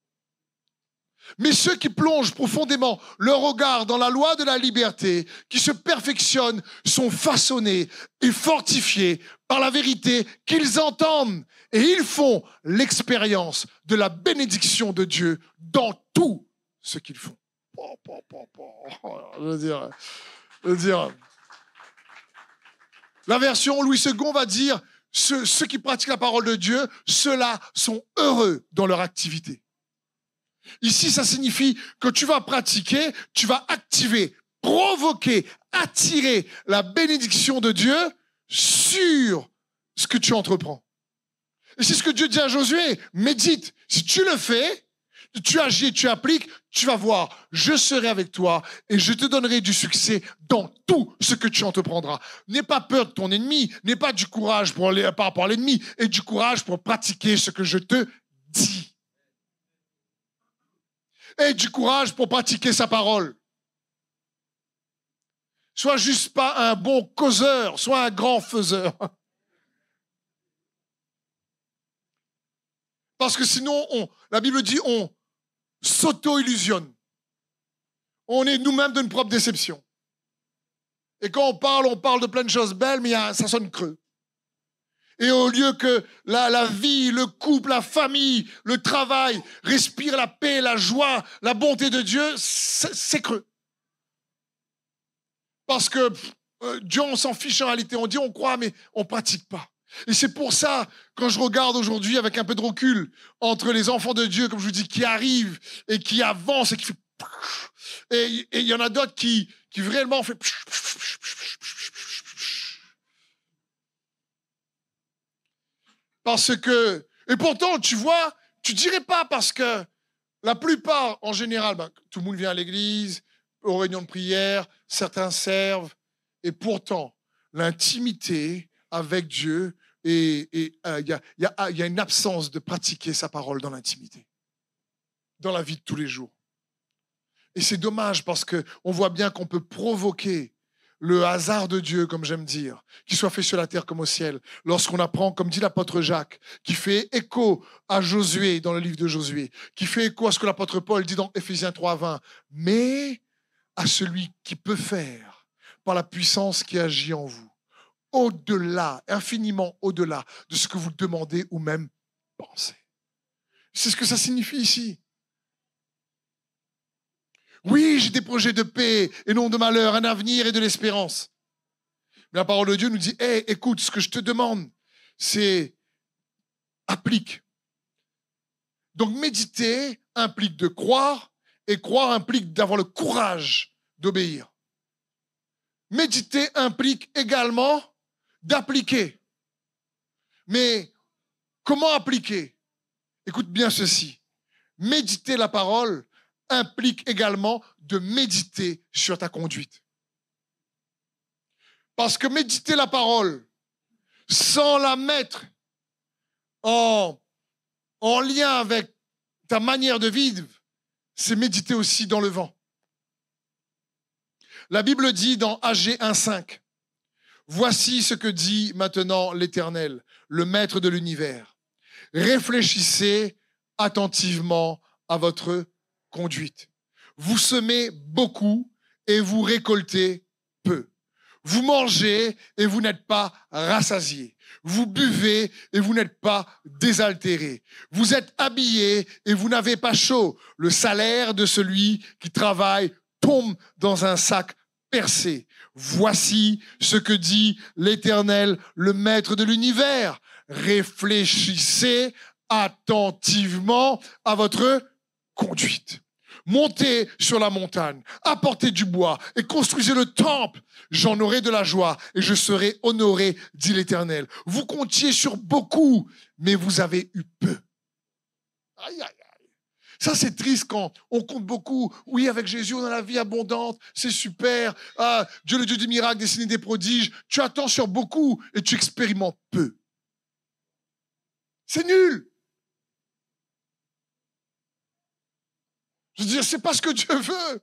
Mais ceux qui plongent profondément leur regard dans la loi de la liberté, qui se perfectionnent, sont façonnés et fortifiés par la vérité qu'ils entendent. Et ils font l'expérience de la bénédiction de Dieu dans tout ce qu'ils font. Je veux dire, la version Louis II va dire, ceux qui pratiquent la parole de Dieu, ceux-là sont heureux dans leur activité. Ici, ça signifie que tu vas pratiquer, tu vas activer, provoquer, attirer la bénédiction de Dieu sur ce que tu entreprends. Et c'est ce que Dieu dit à Josué, médite. Si tu le fais, tu agis, tu appliques, tu vas voir, je serai avec toi et je te donnerai du succès dans tout ce que tu entreprendras. N'aie pas peur de ton ennemi, n'aie pas du courage par rapport à l'ennemi, et du courage pour pratiquer ce que je te dis. Et du courage pour pratiquer sa parole. Sois juste pas un bon causeur, sois un grand faiseur. Parce que sinon, la Bible dit, on s'auto-illusionne. On est nous-mêmes d'une propre déception. Et quand on parle de plein de choses belles, mais ça sonne creux. Et au lieu que la vie, le couple, la famille, le travail respire la paix, la joie, la bonté de Dieu, c'est creux. Parce que Dieu, on s'en fiche en réalité. On dit, on croit, mais on ne pratique pas. Et c'est pour ça, quand je regarde aujourd'hui avec un peu de recul, entre les enfants de Dieu, comme je vous dis, qui arrivent et qui avancent et qui font... Et il y en a d'autres qui vraiment font... Parce que... Et pourtant, tu vois, tu dirais pas parce que la plupart, en général, tout le monde vient à l'église, aux réunions de prière, certains servent, et pourtant, l'intimité avec Dieu, il y a une absence de pratiquer sa parole dans l'intimité, dans la vie de tous les jours. Et c'est dommage parce qu'on voit bien qu'on peut provoquer le hasard de Dieu, comme j'aime dire, qui soit fait sur la terre comme au ciel, lorsqu'on apprend, comme dit l'apôtre Jacques, qui fait écho à Josué dans le livre de Josué, qui fait écho à ce que l'apôtre Paul dit dans Éphésiens 3:20, mais à celui qui peut faire par la puissance qui agit en vous, au-delà, infiniment au-delà de ce que vous demandez ou même pensez. C'est ce que ça signifie ici. Oui, j'ai des projets de paix et non de malheur, un avenir et de l'espérance. Mais la parole de Dieu nous dit, hey, écoute, ce que je te demande, c'est applique. Donc méditer implique de croire, et croire implique d'avoir le courage d'obéir. Méditer implique également d'appliquer. Mais comment appliquer? Écoute bien ceci. Méditer la parole implique également de méditer sur ta conduite. Parce que méditer la parole sans la mettre en lien avec ta manière de vivre, c'est méditer aussi dans le vent. La Bible dit dans Agé 1,5, « Voici ce que dit maintenant l'Éternel, le Maître de l'univers. Réfléchissez attentivement à votre conduite. Vous semez beaucoup et vous récoltez peu. Vous mangez et vous n'êtes pas rassasiés. Vous buvez et vous n'êtes pas désaltérés. Vous êtes habillés et vous n'avez pas chaud. Le salaire de celui qui travaille tombe dans un sac percé. Voici ce que dit l'Éternel, le Maître de l'univers. Réfléchissez attentivement à votre conduite. Montez sur la montagne, apportez du bois et construisez le temple. J'en aurai de la joie et je serai honoré, dit l'Éternel. Vous comptiez sur beaucoup, mais vous avez eu peu. Aïe, aïe, aïe. Ça, c'est triste quand on compte beaucoup. Oui, avec Jésus, on a la vie abondante, c'est super. Ah, Dieu, le Dieu des miracles, des signes et des prodiges. Tu attends sur beaucoup et tu expérimentes peu. C'est nul. Je veux dire, c'est pas ce que Dieu veut.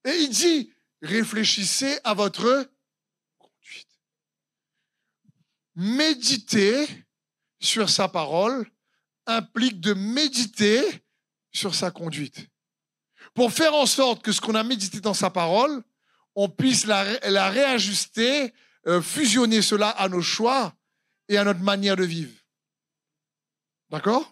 Et il dit, réfléchissez à votre conduite. Méditer sur sa parole implique de méditer sur sa conduite. Pour faire en sorte que ce qu'on a médité dans sa parole, on puisse la réajuster, fusionner cela à nos choix et à notre manière de vivre. D'accord ?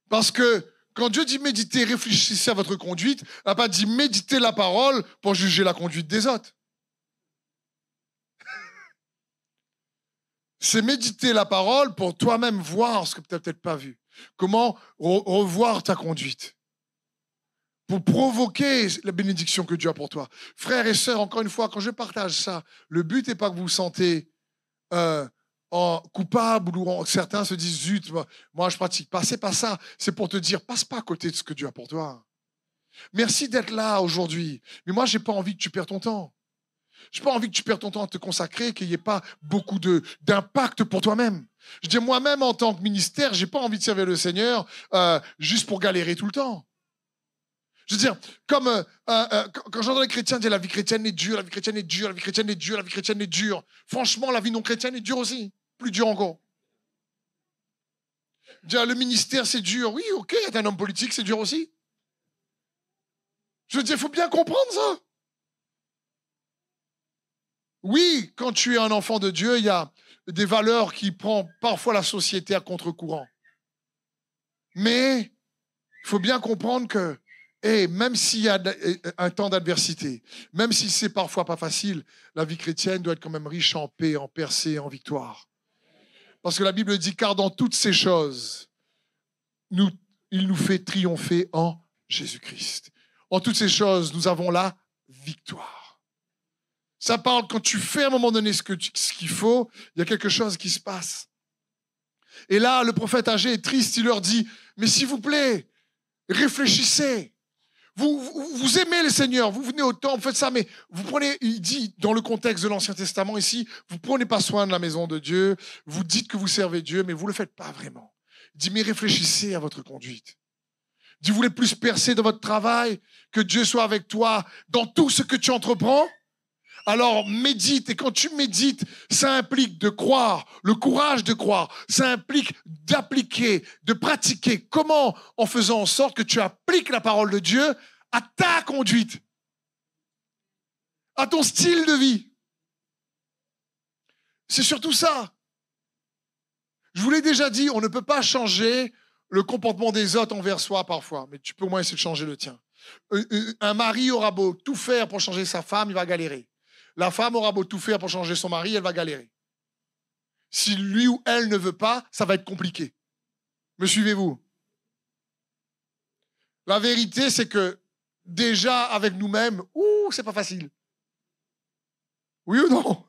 Parce que quand Dieu dit méditer, réfléchissez à votre conduite, il n'a pas dit méditer la parole pour juger la conduite des autres. C'est méditer la parole pour toi-même voir ce que tu n'as peut-être pas vu. Comment revoir ta conduite. Pour provoquer la bénédiction que Dieu a pour toi. Frères et sœurs, encore une fois, quand je partage ça, le but n'est pas que vous vous sentez coupable ou certains se disent zut, moi je pratique pas. C'est pas ça. C'est pour te dire, passe pas à côté de ce que Dieu a pour toi. Merci d'être là aujourd'hui. Mais moi, j'ai pas envie que tu perdes ton temps. J'ai pas envie que tu perdes ton temps à te consacrer, qu'il n'y ait pas beaucoup d'impact pour toi-même. Je dis moi-même en tant que ministère, j'ai pas envie de servir le Seigneur juste pour galérer tout le temps. Je veux dire, comme quand j'entends les chrétiens dire la vie chrétienne est dure, la vie chrétienne est dure, la vie chrétienne est dure, la vie chrétienne est dure. Franchement, la vie non chrétienne est dure aussi. Plus dur encore. Dire le ministère, c'est dur. Oui, ok, être un homme politique, c'est dur aussi. Je veux dire, il faut bien comprendre ça. Oui, quand tu es un enfant de Dieu, il y a des valeurs qui prennent parfois la société à contre-courant. Mais il faut bien comprendre que même s'il y a un temps d'adversité, même si c'est parfois pas facile, la vie chrétienne doit être quand même riche en paix, en percée, en victoire. Parce que la Bible dit, car dans toutes ces choses, il nous fait triompher en Jésus-Christ. En toutes ces choses, nous avons la victoire. Ça parle quand tu fais à un moment donné ce qu'il faut, il y a quelque chose qui se passe. Et là, le prophète Agé est triste, il leur dit, mais s'il vous plaît, réfléchissez. Vous aimez le Seigneur, vous venez au temple, vous faites ça, mais vous prenez, il dit dans le contexte de l'Ancien Testament ici, vous ne prenez pas soin de la maison de Dieu, vous dites que vous servez Dieu, mais vous ne le faites pas vraiment. Il dit, mais réfléchissez à votre conduite. Il dit, vous voulez plus percer dans votre travail, que Dieu soit avec toi dans tout ce que tu entreprends? Alors médite, et quand tu médites, ça implique de croire, le courage de croire, ça implique d'appliquer, de pratiquer. Comment? En faisant en sorte que tu appliques la parole de Dieu à ta conduite, à ton style de vie. C'est surtout ça. Je vous l'ai déjà dit, on ne peut pas changer le comportement des autres envers soi parfois, mais tu peux au moins essayer de changer le tien. Un mari aura beau tout faire pour changer sa femme, il va galérer. La femme aura beau tout faire pour changer son mari, elle va galérer. Si lui ou elle ne veut pas, ça va être compliqué. Me suivez-vous? La vérité, c'est que déjà avec nous-mêmes, c'est pas facile. Oui ou non?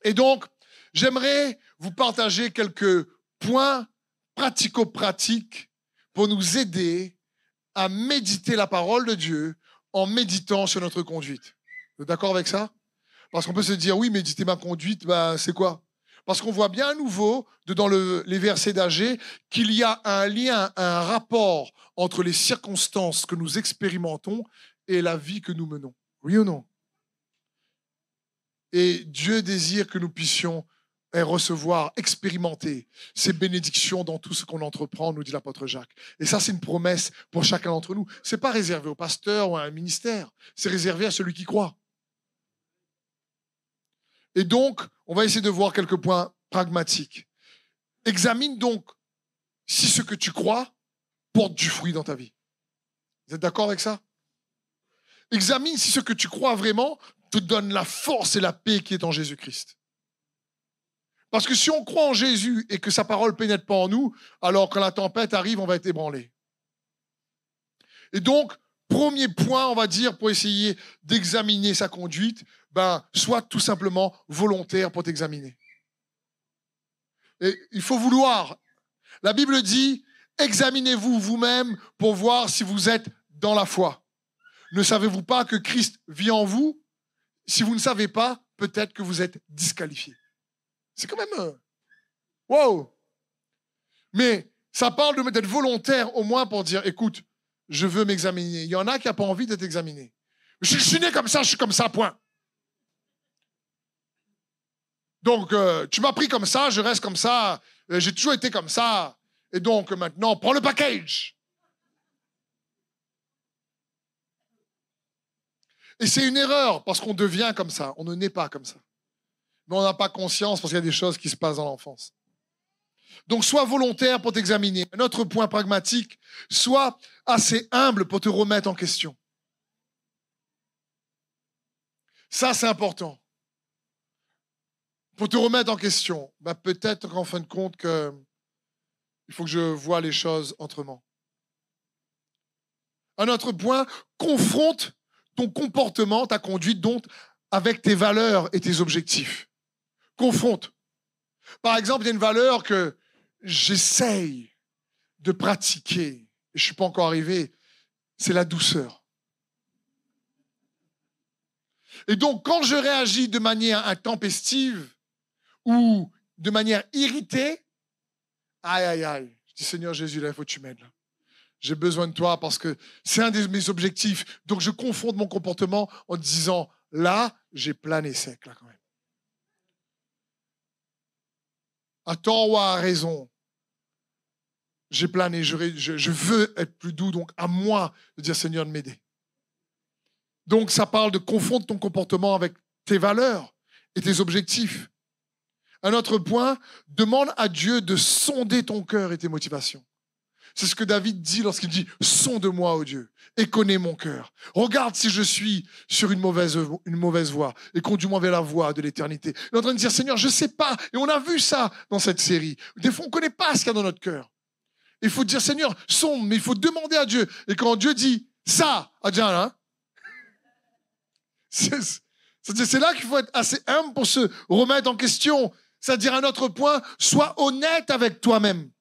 Et donc, j'aimerais vous partager quelques points pratico-pratiques pour nous aider à méditer la parole de Dieu en méditant sur notre conduite. Vous êtes d'accord avec ça? Parce qu'on peut se dire, oui, méditer ma conduite, c'est quoi? Parce qu'on voit bien à nouveau, dans les versets d'Agée, qu'il y a un lien, un rapport entre les circonstances que nous expérimentons et la vie que nous menons. Oui ou non? Et Dieu désire que nous puissions recevoir, expérimenter ces bénédictions dans tout ce qu'on entreprend, nous dit l'apôtre Jacques. Et ça, c'est une promesse pour chacun d'entre nous. Ce n'est pas réservé au pasteur ou à un ministère, c'est réservé à celui qui croit. Et donc, on va essayer de voir quelques points pragmatiques. Examine donc si ce que tu crois porte du fruit dans ta vie. Vous êtes d'accord avec ça? Examine si ce que tu crois vraiment te donne la force et la paix qui est en Jésus-Christ. Parce que si on croit en Jésus et que sa parole ne pénètre pas en nous, alors quand la tempête arrive, on va être ébranlé. Et donc, premier point, on va dire, pour essayer d'examiner sa conduite, sois tout simplement volontaire pour t'examiner. Et il faut vouloir. La Bible dit, examinez-vous vous-même pour voir si vous êtes dans la foi. Ne savez-vous pas que Christ vit en vous? Si vous ne savez pas, peut-être que vous êtes disqualifié. C'est quand même... wow! Mais ça parle d'être volontaire au moins pour dire, écoute, je veux m'examiner. Il y en a qui n'ont pas envie d'être examiné. Je suis né comme ça, je suis comme ça, point. Donc, tu m'as pris comme ça, je reste comme ça, j'ai toujours été comme ça. Et donc, maintenant, prends le package. Et c'est une erreur, parce qu'on devient comme ça. On ne naît pas comme ça. Mais on n'a pas conscience parce qu'il y a des choses qui se passent dans l'enfance. Donc, sois volontaire pour t'examiner. Un autre point pragmatique, sois assez humble pour te remettre en question. Ça, c'est important. Pour te remettre en question, peut-être qu'en fin de compte, il faut que je voie les choses autrement. Un autre point, confronte ton comportement, ta conduite, donc, avec tes valeurs et tes objectifs. Confronte. Par exemple, il y a une valeur que j'essaye de pratiquer, et je ne suis pas encore arrivé, c'est la douceur. Et donc, quand je réagis de manière intempestive ou de manière irritée, aïe, je dis Seigneur Jésus, là, il faut que tu m'aides. Là. J'ai besoin de toi parce que c'est un de mes objectifs. Donc, je confonde mon comportement en disant, là, j'ai plané sec, là, quand même. À tort ou à raison, j'ai plané, je veux être plus doux, donc à moi de dire Seigneur de m'aider. Donc ça parle de confondre ton comportement avec tes valeurs et tes objectifs. Un autre point, demande à Dieu de sonder ton cœur et tes motivations. C'est ce que David dit lorsqu'il dit « Sonde-moi, ô Dieu, et connais mon cœur. Regarde si je suis sur une mauvaise voie et conduis-moi vers la voie de l'éternité. » Il est en train de dire « Seigneur, je ne sais pas. » Et on a vu ça dans cette série. Des fois, on ne connaît pas ce qu'il y a dans notre cœur. Il faut dire « Seigneur, sonde », mais il faut demander à Dieu. Et quand Dieu dit « ça », c'est là qu'il faut être assez humble pour se remettre en question. C'est-à-dire un autre point, sois honnête avec toi-même.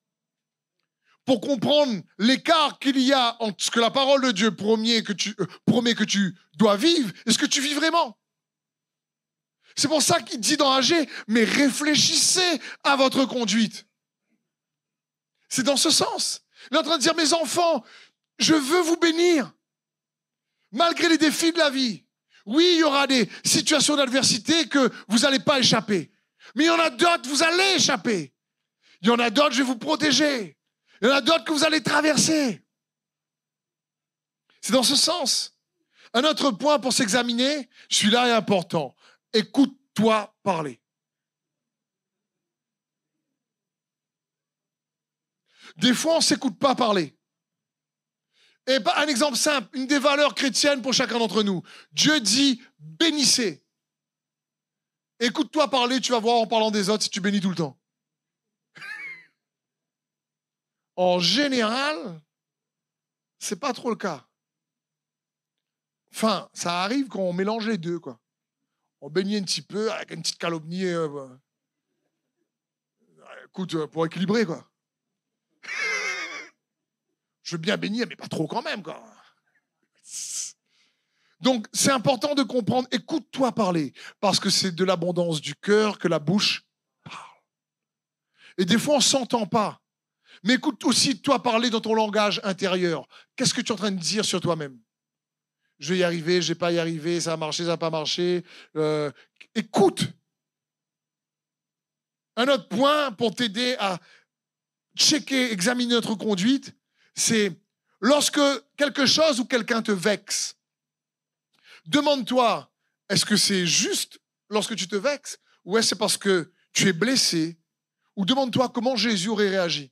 Pour comprendre l'écart qu'il y a entre ce que la parole de Dieu promet que tu dois vivre et ce que tu vis vraiment. C'est pour ça qu'il dit dans Agée, mais réfléchissez à votre conduite. C'est dans ce sens. Il est en train de dire, mes enfants, je veux vous bénir. Malgré les défis de la vie. Oui, il y aura des situations d'adversité que vous n'allez pas échapper. Mais il y en a d'autres, vous allez échapper. Il y en a d'autres, je vais vous protéger. Il y en a d'autres que vous allez traverser. C'est dans ce sens. Un autre point pour s'examiner, celui-là est important. Écoute-toi parler. Des fois, on ne s'écoute pas parler. Et un exemple simple, une des valeurs chrétiennes pour chacun d'entre nous. Dieu dit, bénissez. Écoute-toi parler, tu vas voir en parlant des autres si tu bénis tout le temps. En général, c'est pas trop le cas. Enfin, ça arrive quand on mélange les deux, quoi. On bénit un petit peu avec une petite calomnie. Écoute, pour équilibrer, quoi. Je veux bien bénir, mais pas trop quand même, quoi. Donc, c'est important de comprendre, écoute-toi parler, parce que c'est de l'abondance du cœur que la bouche parle. Et des fois, on ne s'entend pas. Mais écoute aussi toi parler dans ton langage intérieur. Qu'est-ce que tu es en train de dire sur toi-même? Je vais y arriver, je ne vais pas y arriver, ça va marcher, ça va pas marcher. Écoute. Un autre point pour t'aider à checker, examiner notre conduite, c'est lorsque quelque chose ou quelqu'un te vexe, demande-toi, est-ce que c'est juste lorsque tu te vexes ou est-ce que c'est parce que tu es blessé? Ou demande-toi comment Jésus aurait réagi.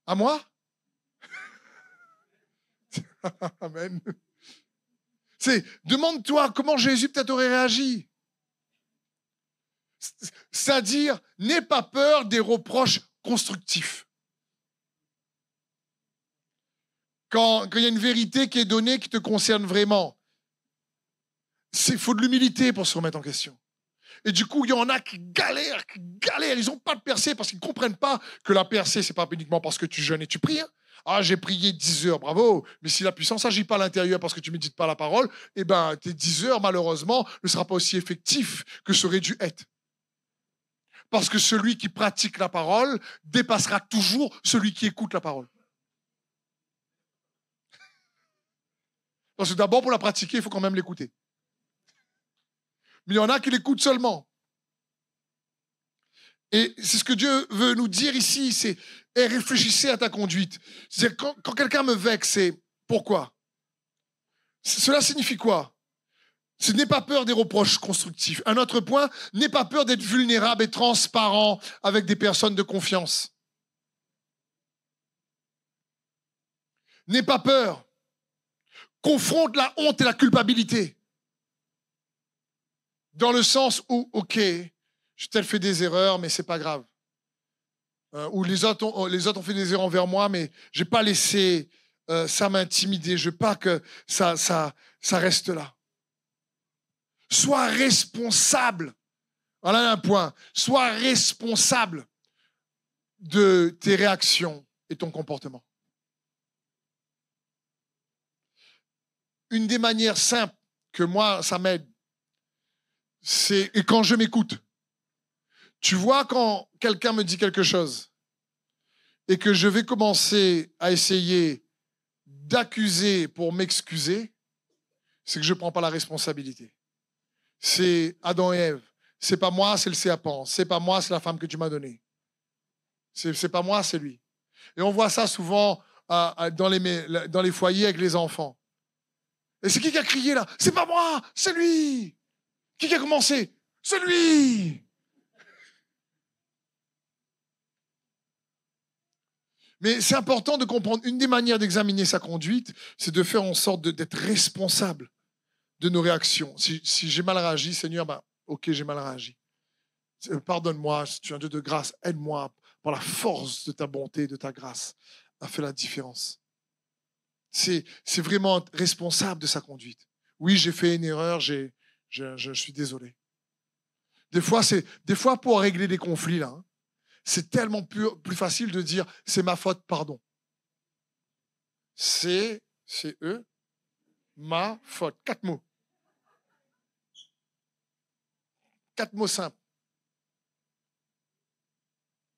À moi? Amen. Demande-toi comment Jésus peut-être aurait réagi. C'est-à-dire, n'aie pas peur des reproches constructifs. Quand il y a une vérité qui est donnée, qui te concerne vraiment, il faut de l'humilité pour se remettre en question. Et du coup, il y en a qui galèrent. Ils n'ont pas de percée parce qu'ils ne comprennent pas que la percée, ce n'est pas uniquement parce que tu jeûnes et tu pries. Ah, j'ai prié 10 heures, bravo. Mais si la puissance n'agit pas à l'intérieur parce que tu ne médites pas la parole, eh ben, tes 10 heures, malheureusement, ne sera pas aussi effectif que ça aurait dû être. Parce que celui qui pratique la parole dépassera toujours celui qui écoute la parole. Parce que d'abord, pour la pratiquer, il faut quand même l'écouter. Mais il y en a qui l'écoutent seulement. Et c'est ce que Dieu veut nous dire ici, c'est réfléchissez à ta conduite. C'est-à-dire, quand quelqu'un me vexe, c'est pourquoi? Cela signifie quoi? Ce n'est pas peur des reproches constructifs. Un autre point, n'aie pas peur d'être vulnérable et transparent avec des personnes de confiance. N'aie pas peur. Confronte la honte et la culpabilité. Dans le sens où, ok, j'ai peut-être fait des erreurs, mais c'est pas grave. Ou les autres ont fait des erreurs envers moi, mais je n'ai pas laissé ça m'intimider. Je veux pas que ça reste là. Sois responsable. Voilà un point. Sois responsable de tes réactions et ton comportement. Une des manières simples que moi, ça m'aide, c'est quand je m'écoute. Tu vois, quand quelqu'un me dit quelque chose et que je vais commencer à essayer d'accuser pour m'excuser, c'est que je ne prends pas la responsabilité. C'est Adam et Ève. C'est pas moi, c'est le serpent. C'est pas moi, c'est la femme que tu m'as donnée. C'est pas moi, c'est lui. Et on voit ça souvent dans les foyers avec les enfants. Et c'est qui a crié là? C'est pas moi, c'est lui. Qui a commencé? C'est lui. Mais c'est important de comprendre, une des manières d'examiner sa conduite, c'est de faire en sorte d'être responsable de nos réactions. Si j'ai mal réagi, Seigneur, ok, j'ai mal réagi. Pardonne-moi, si tu es un Dieu de grâce, aide-moi par la force de ta bonté, de ta grâce, à faire la différence. C'est vraiment être responsable de sa conduite. Oui, j'ai fait une erreur, je suis désolé. Des fois, pour régler des conflits, là, c'est tellement plus facile de dire « c'est ma faute, pardon ». C'est ma faute. 4 mots. 4 mots simples.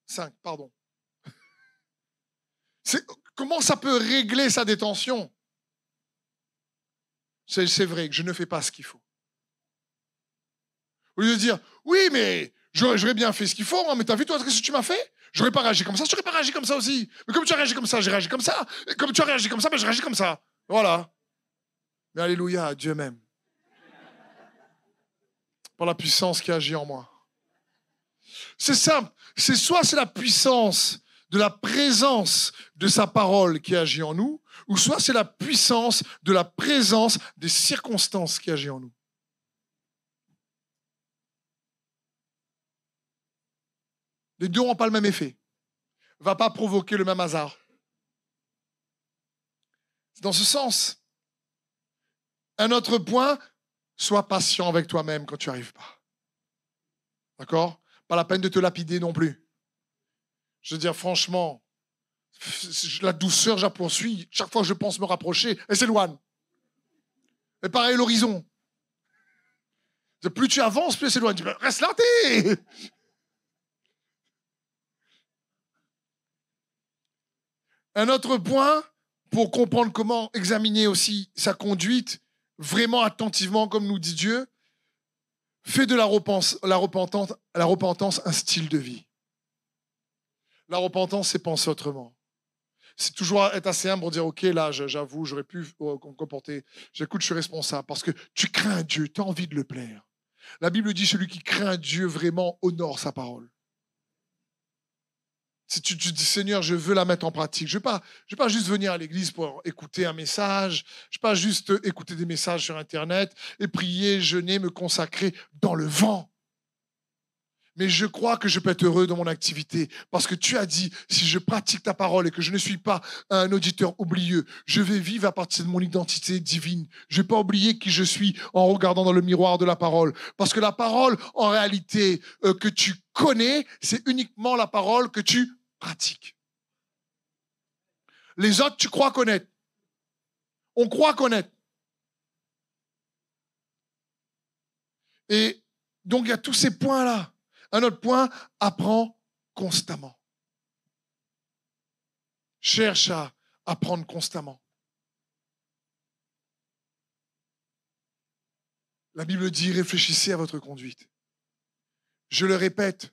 5, pardon. Comment ça peut régler sa détention? C'est vrai que je ne fais pas ce qu'il faut. Au lieu de dire « oui, mais j'aurais bien fait ce qu'il faut, hein, mais t'as vu toi ce que tu m'as fait? J'aurais pas réagi comme ça, j'aurais pas réagi comme ça aussi. Mais comme tu as réagi comme ça, j'ai réagi comme ça. Et comme tu as réagi comme ça, je réagis comme ça. Voilà. » Mais alléluia, Dieu m'aime. Par la puissance qui agit en moi. C'est simple. C'est la puissance de la présence de sa parole qui agit en nous, ou soit c'est la puissance de la présence des circonstances qui agit en nous. Les deux n'ont pas le même effet. Ne va pas provoquer le même hasard. C'est dans ce sens. Un autre point, sois patient avec toi-même quand tu n'y arrives pas. D'accord ? Pas la peine de te lapider non plus. Je veux dire, franchement, la douceur, je la poursuis. Chaque fois que je pense me rapprocher, elle s'éloigne. Et pareil, l'horizon. Plus tu avances, plus elle s'éloigne. Tu dis, reste là, t'es. Un autre point, pour comprendre comment examiner aussi sa conduite, vraiment attentivement, comme nous dit Dieu, fais de la repentance un style de vie. La repentance, c'est penser autrement. C'est toujours être assez humble pour dire, OK, là, j'avoue, j'aurais pu me comporter. J'écoute, je suis responsable parce que tu crains Dieu, tu as envie de le plaire. La Bible dit, celui qui craint Dieu vraiment honore sa parole. Si tu dis, Seigneur, je veux la mettre en pratique. Je ne vais pas juste venir à l'église pour écouter un message. Je ne vais pas juste écouter des messages sur Internet et prier, jeûner, me consacrer dans le vent. Mais je crois que je peux être heureux dans mon activité parce que tu as dit, si je pratique ta parole et que je ne suis pas un auditeur oublieux, je vais vivre à partir de mon identité divine. Je ne vais pas oublier qui je suis en regardant dans le miroir de la parole. Parce que la parole, en réalité, que tu connais, c'est uniquement la parole que tu pratiques. Les autres, tu crois connaître. On croit connaître. Et donc, il y a tous ces points-là. Un autre point, apprends constamment. Cherche à apprendre constamment. La Bible dit, réfléchissez à votre conduite. Je le répète,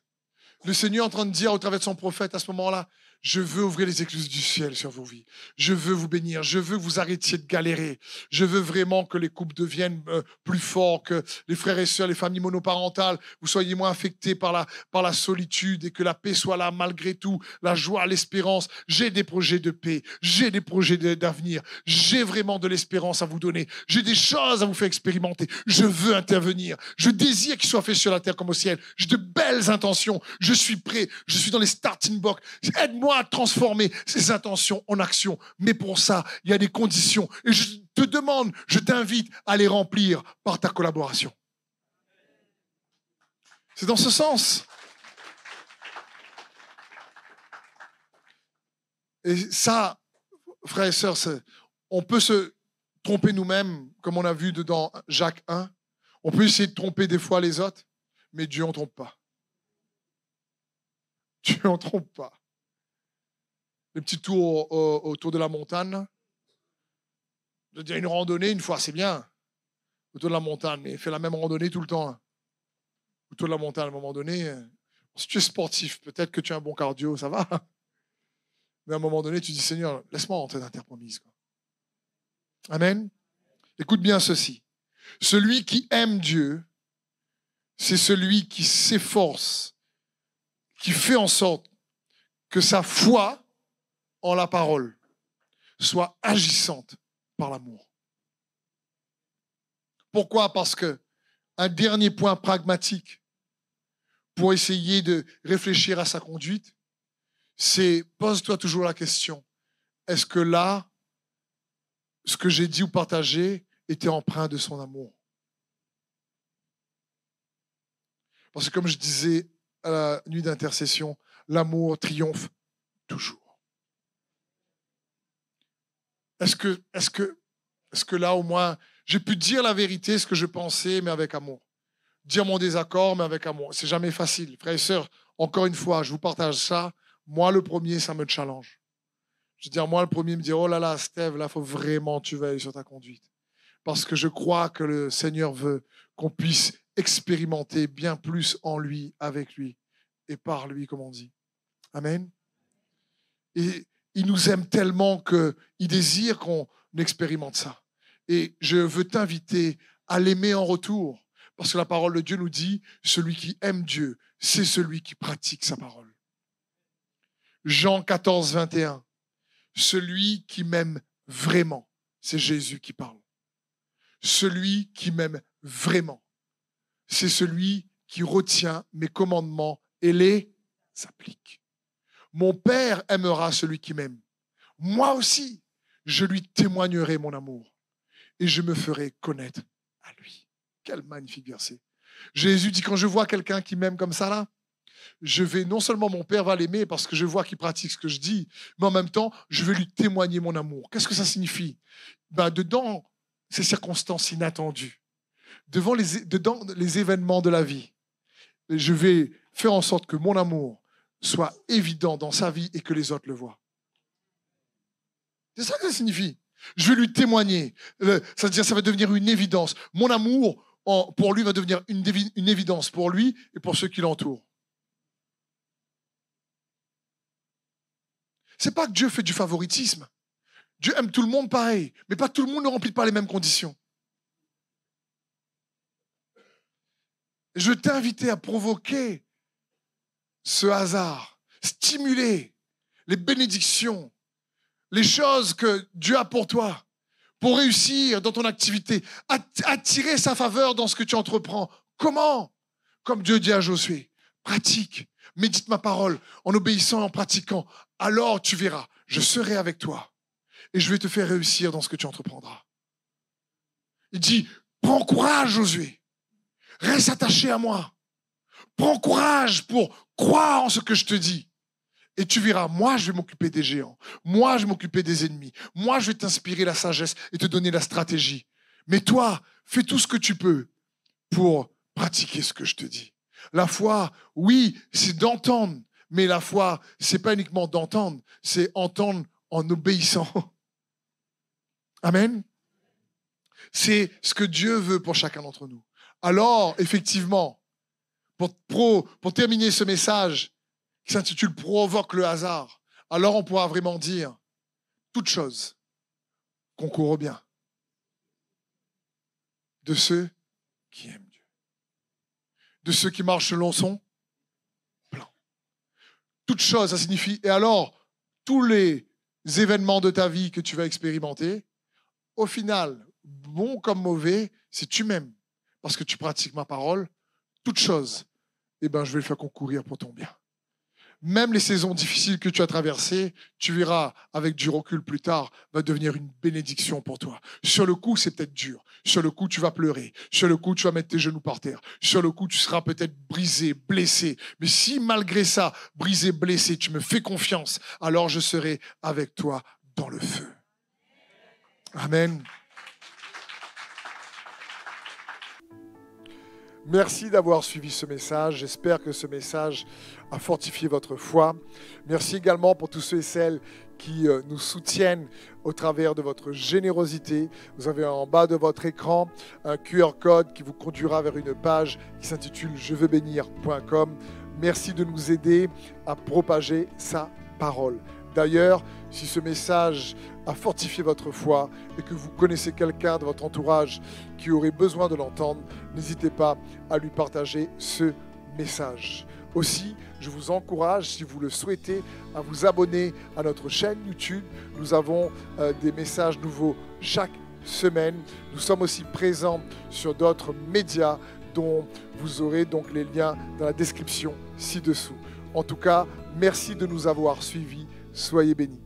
le Seigneur est en train de dire au travers de son prophète à ce moment-là, je veux ouvrir les écluses du ciel sur vos vies. Je veux vous bénir. Je veux que vous arrêtiez de galérer. Je veux vraiment que les couples deviennent plus forts, que les frères et sœurs, les familles monoparentales, vous soyez moins affectés par la solitude et que la paix soit là malgré tout, la joie, l'espérance. J'ai des projets de paix. J'ai des projets d'avenir. J'ai vraiment de l'espérance à vous donner. J'ai des choses à vous faire expérimenter. Je veux intervenir. Je désire qu'il soit fait sur la terre comme au ciel. J'ai de belles intentions. Je suis prêt. Je suis dans les starting blocks. Aide-moi à transformer ces intentions en action. Mais pour ça, il y a des conditions. Et je te demande, je t'invite à les remplir par ta collaboration. C'est dans ce sens. Et ça, frères et sœurs, on peut se tromper nous-mêmes, comme on a vu dans Jacques 1. On peut essayer de tromper des fois les autres, mais Dieu n'en trompe pas. Dieu n'en trompe pas. Les petits tours autour de la montagne. Je veux dire, une randonnée, une fois, c'est bien. Autour de la montagne, mais fais la même randonnée tout le temps. Autour de la montagne, à un moment donné, si tu es sportif, peut-être que tu as un bon cardio, ça va. Mais à un moment donné, tu dis, Seigneur, laisse-moi rentrer dans ta promise. Amen. Écoute bien ceci. Celui qui aime Dieu, c'est celui qui s'efforce, qui fait en sorte que sa foi en la parole soit agissante par l'amour. Pourquoi ? Parce que un dernier point pragmatique pour essayer de réfléchir à sa conduite, c'est pose-toi toujours la question, est-ce que là, ce que j'ai dit ou partagé était empreint de son amour ? Parce que comme je disais à la nuit d'intercession, l'amour triomphe toujours. Est-ce que là, au moins, j'ai pu dire la vérité, ce que je pensais, mais avec amour. Dire mon désaccord, mais avec amour. C'est jamais facile. Frères et sœurs, encore une fois, je vous partage ça. Moi, le premier, ça me challenge. Je veux dire, moi, le premier, me dire, oh là là, Steve, là, il faut vraiment que tu veilles sur ta conduite. Parce que je crois que le Seigneur veut qu'on puisse expérimenter bien plus en lui, avec lui et par lui, comme on dit. Amen. Et il nous aime tellement qu'il désire qu'on expérimente ça. Et je veux t'inviter à l'aimer en retour. Parce que la parole de Dieu nous dit, celui qui aime Dieu, c'est celui qui pratique sa parole. Jean 14, 21. Celui qui m'aime vraiment, c'est Jésus qui parle. Celui qui m'aime vraiment, c'est celui qui retient mes commandements et les applique. Mon Père aimera celui qui m'aime. Moi aussi, je lui témoignerai mon amour et je me ferai connaître à lui. Quel magnifique verset. Jésus dit, quand je vois quelqu'un qui m'aime comme ça, là, je vais, non seulement mon Père va l'aimer parce que je vois qu'il pratique ce que je dis, mais en même temps, je vais lui témoigner mon amour. Qu'est-ce que ça signifie? Dedans ces circonstances inattendues, dedans les événements de la vie, je vais faire en sorte que mon amour soit évident dans sa vie et que les autres le voient. C'est ça que ça signifie. Je vais lui témoigner. C'est-à-dire, ça va devenir une évidence. Mon amour, pour lui, va devenir une évidence pour lui et pour ceux qui l'entourent. C'est pas que Dieu fait du favoritisme. Dieu aime tout le monde pareil, mais pas tout le monde ne remplit pas les mêmes conditions. Je veux t'inviter à provoquer ce hasard, stimuler les bénédictions, les choses que Dieu a pour toi, pour réussir dans ton activité, attirer sa faveur dans ce que tu entreprends. Comment? Comme Dieu dit à Josué, pratique, médite ma parole en obéissant, en pratiquant. Alors tu verras, je serai avec toi et je vais te faire réussir dans ce que tu entreprendras. Il dit, prends courage, Josué. Reste attaché à moi. Prends courage pour croire en ce que je te dis. Et tu verras, moi, je vais m'occuper des géants. Moi, je vais m'occuper des ennemis. Moi, je vais t'inspirer la sagesse et te donner la stratégie. Mais toi, fais tout ce que tu peux pour pratiquer ce que je te dis. La foi, oui, c'est d'entendre. Mais la foi, c'est pas uniquement d'entendre, c'est entendre en obéissant. Amen. C'est ce que Dieu veut pour chacun d'entre nous. Alors, effectivement, pour terminer ce message qui s'intitule « Provoque le hasard », alors on pourra vraiment dire toute chose concourt au bien de ceux qui aiment Dieu, de ceux qui marchent selon son plan. Toute chose, ça signifie, et alors, tous les événements de ta vie que tu vas expérimenter, au final, bon comme mauvais, si tu m'aimes, parce que tu pratiques ma parole, toute chose, je vais le faire concourir pour ton bien. Même les saisons difficiles que tu as traversées, tu verras avec du recul plus tard, va devenir une bénédiction pour toi. Sur le coup, c'est peut-être dur. Sur le coup, tu vas pleurer. Sur le coup, tu vas mettre tes genoux par terre. Sur le coup, tu seras peut-être brisé, blessé. Mais si malgré ça, brisé, blessé, tu me fais confiance, alors je serai avec toi dans le feu. Amen. Merci d'avoir suivi ce message. J'espère que ce message a fortifié votre foi. Merci également pour tous ceux et celles qui nous soutiennent au travers de votre générosité. Vous avez en bas de votre écran un QR code qui vous conduira vers une page qui s'intitule jeveuxbénir.com. Merci de nous aider à propager sa parole. D'ailleurs, si ce message a fortifié votre foi et que vous connaissez quelqu'un de votre entourage qui aurait besoin de l'entendre, n'hésitez pas à lui partager ce message. Aussi, je vous encourage, si vous le souhaitez, à vous abonner à notre chaîne YouTube. Nous avons des messages nouveaux chaque semaine. Nous sommes aussi présents sur d'autres médias dont vous aurez donc les liens dans la description ci-dessous. En tout cas, merci de nous avoir suivis. Soyez bénis.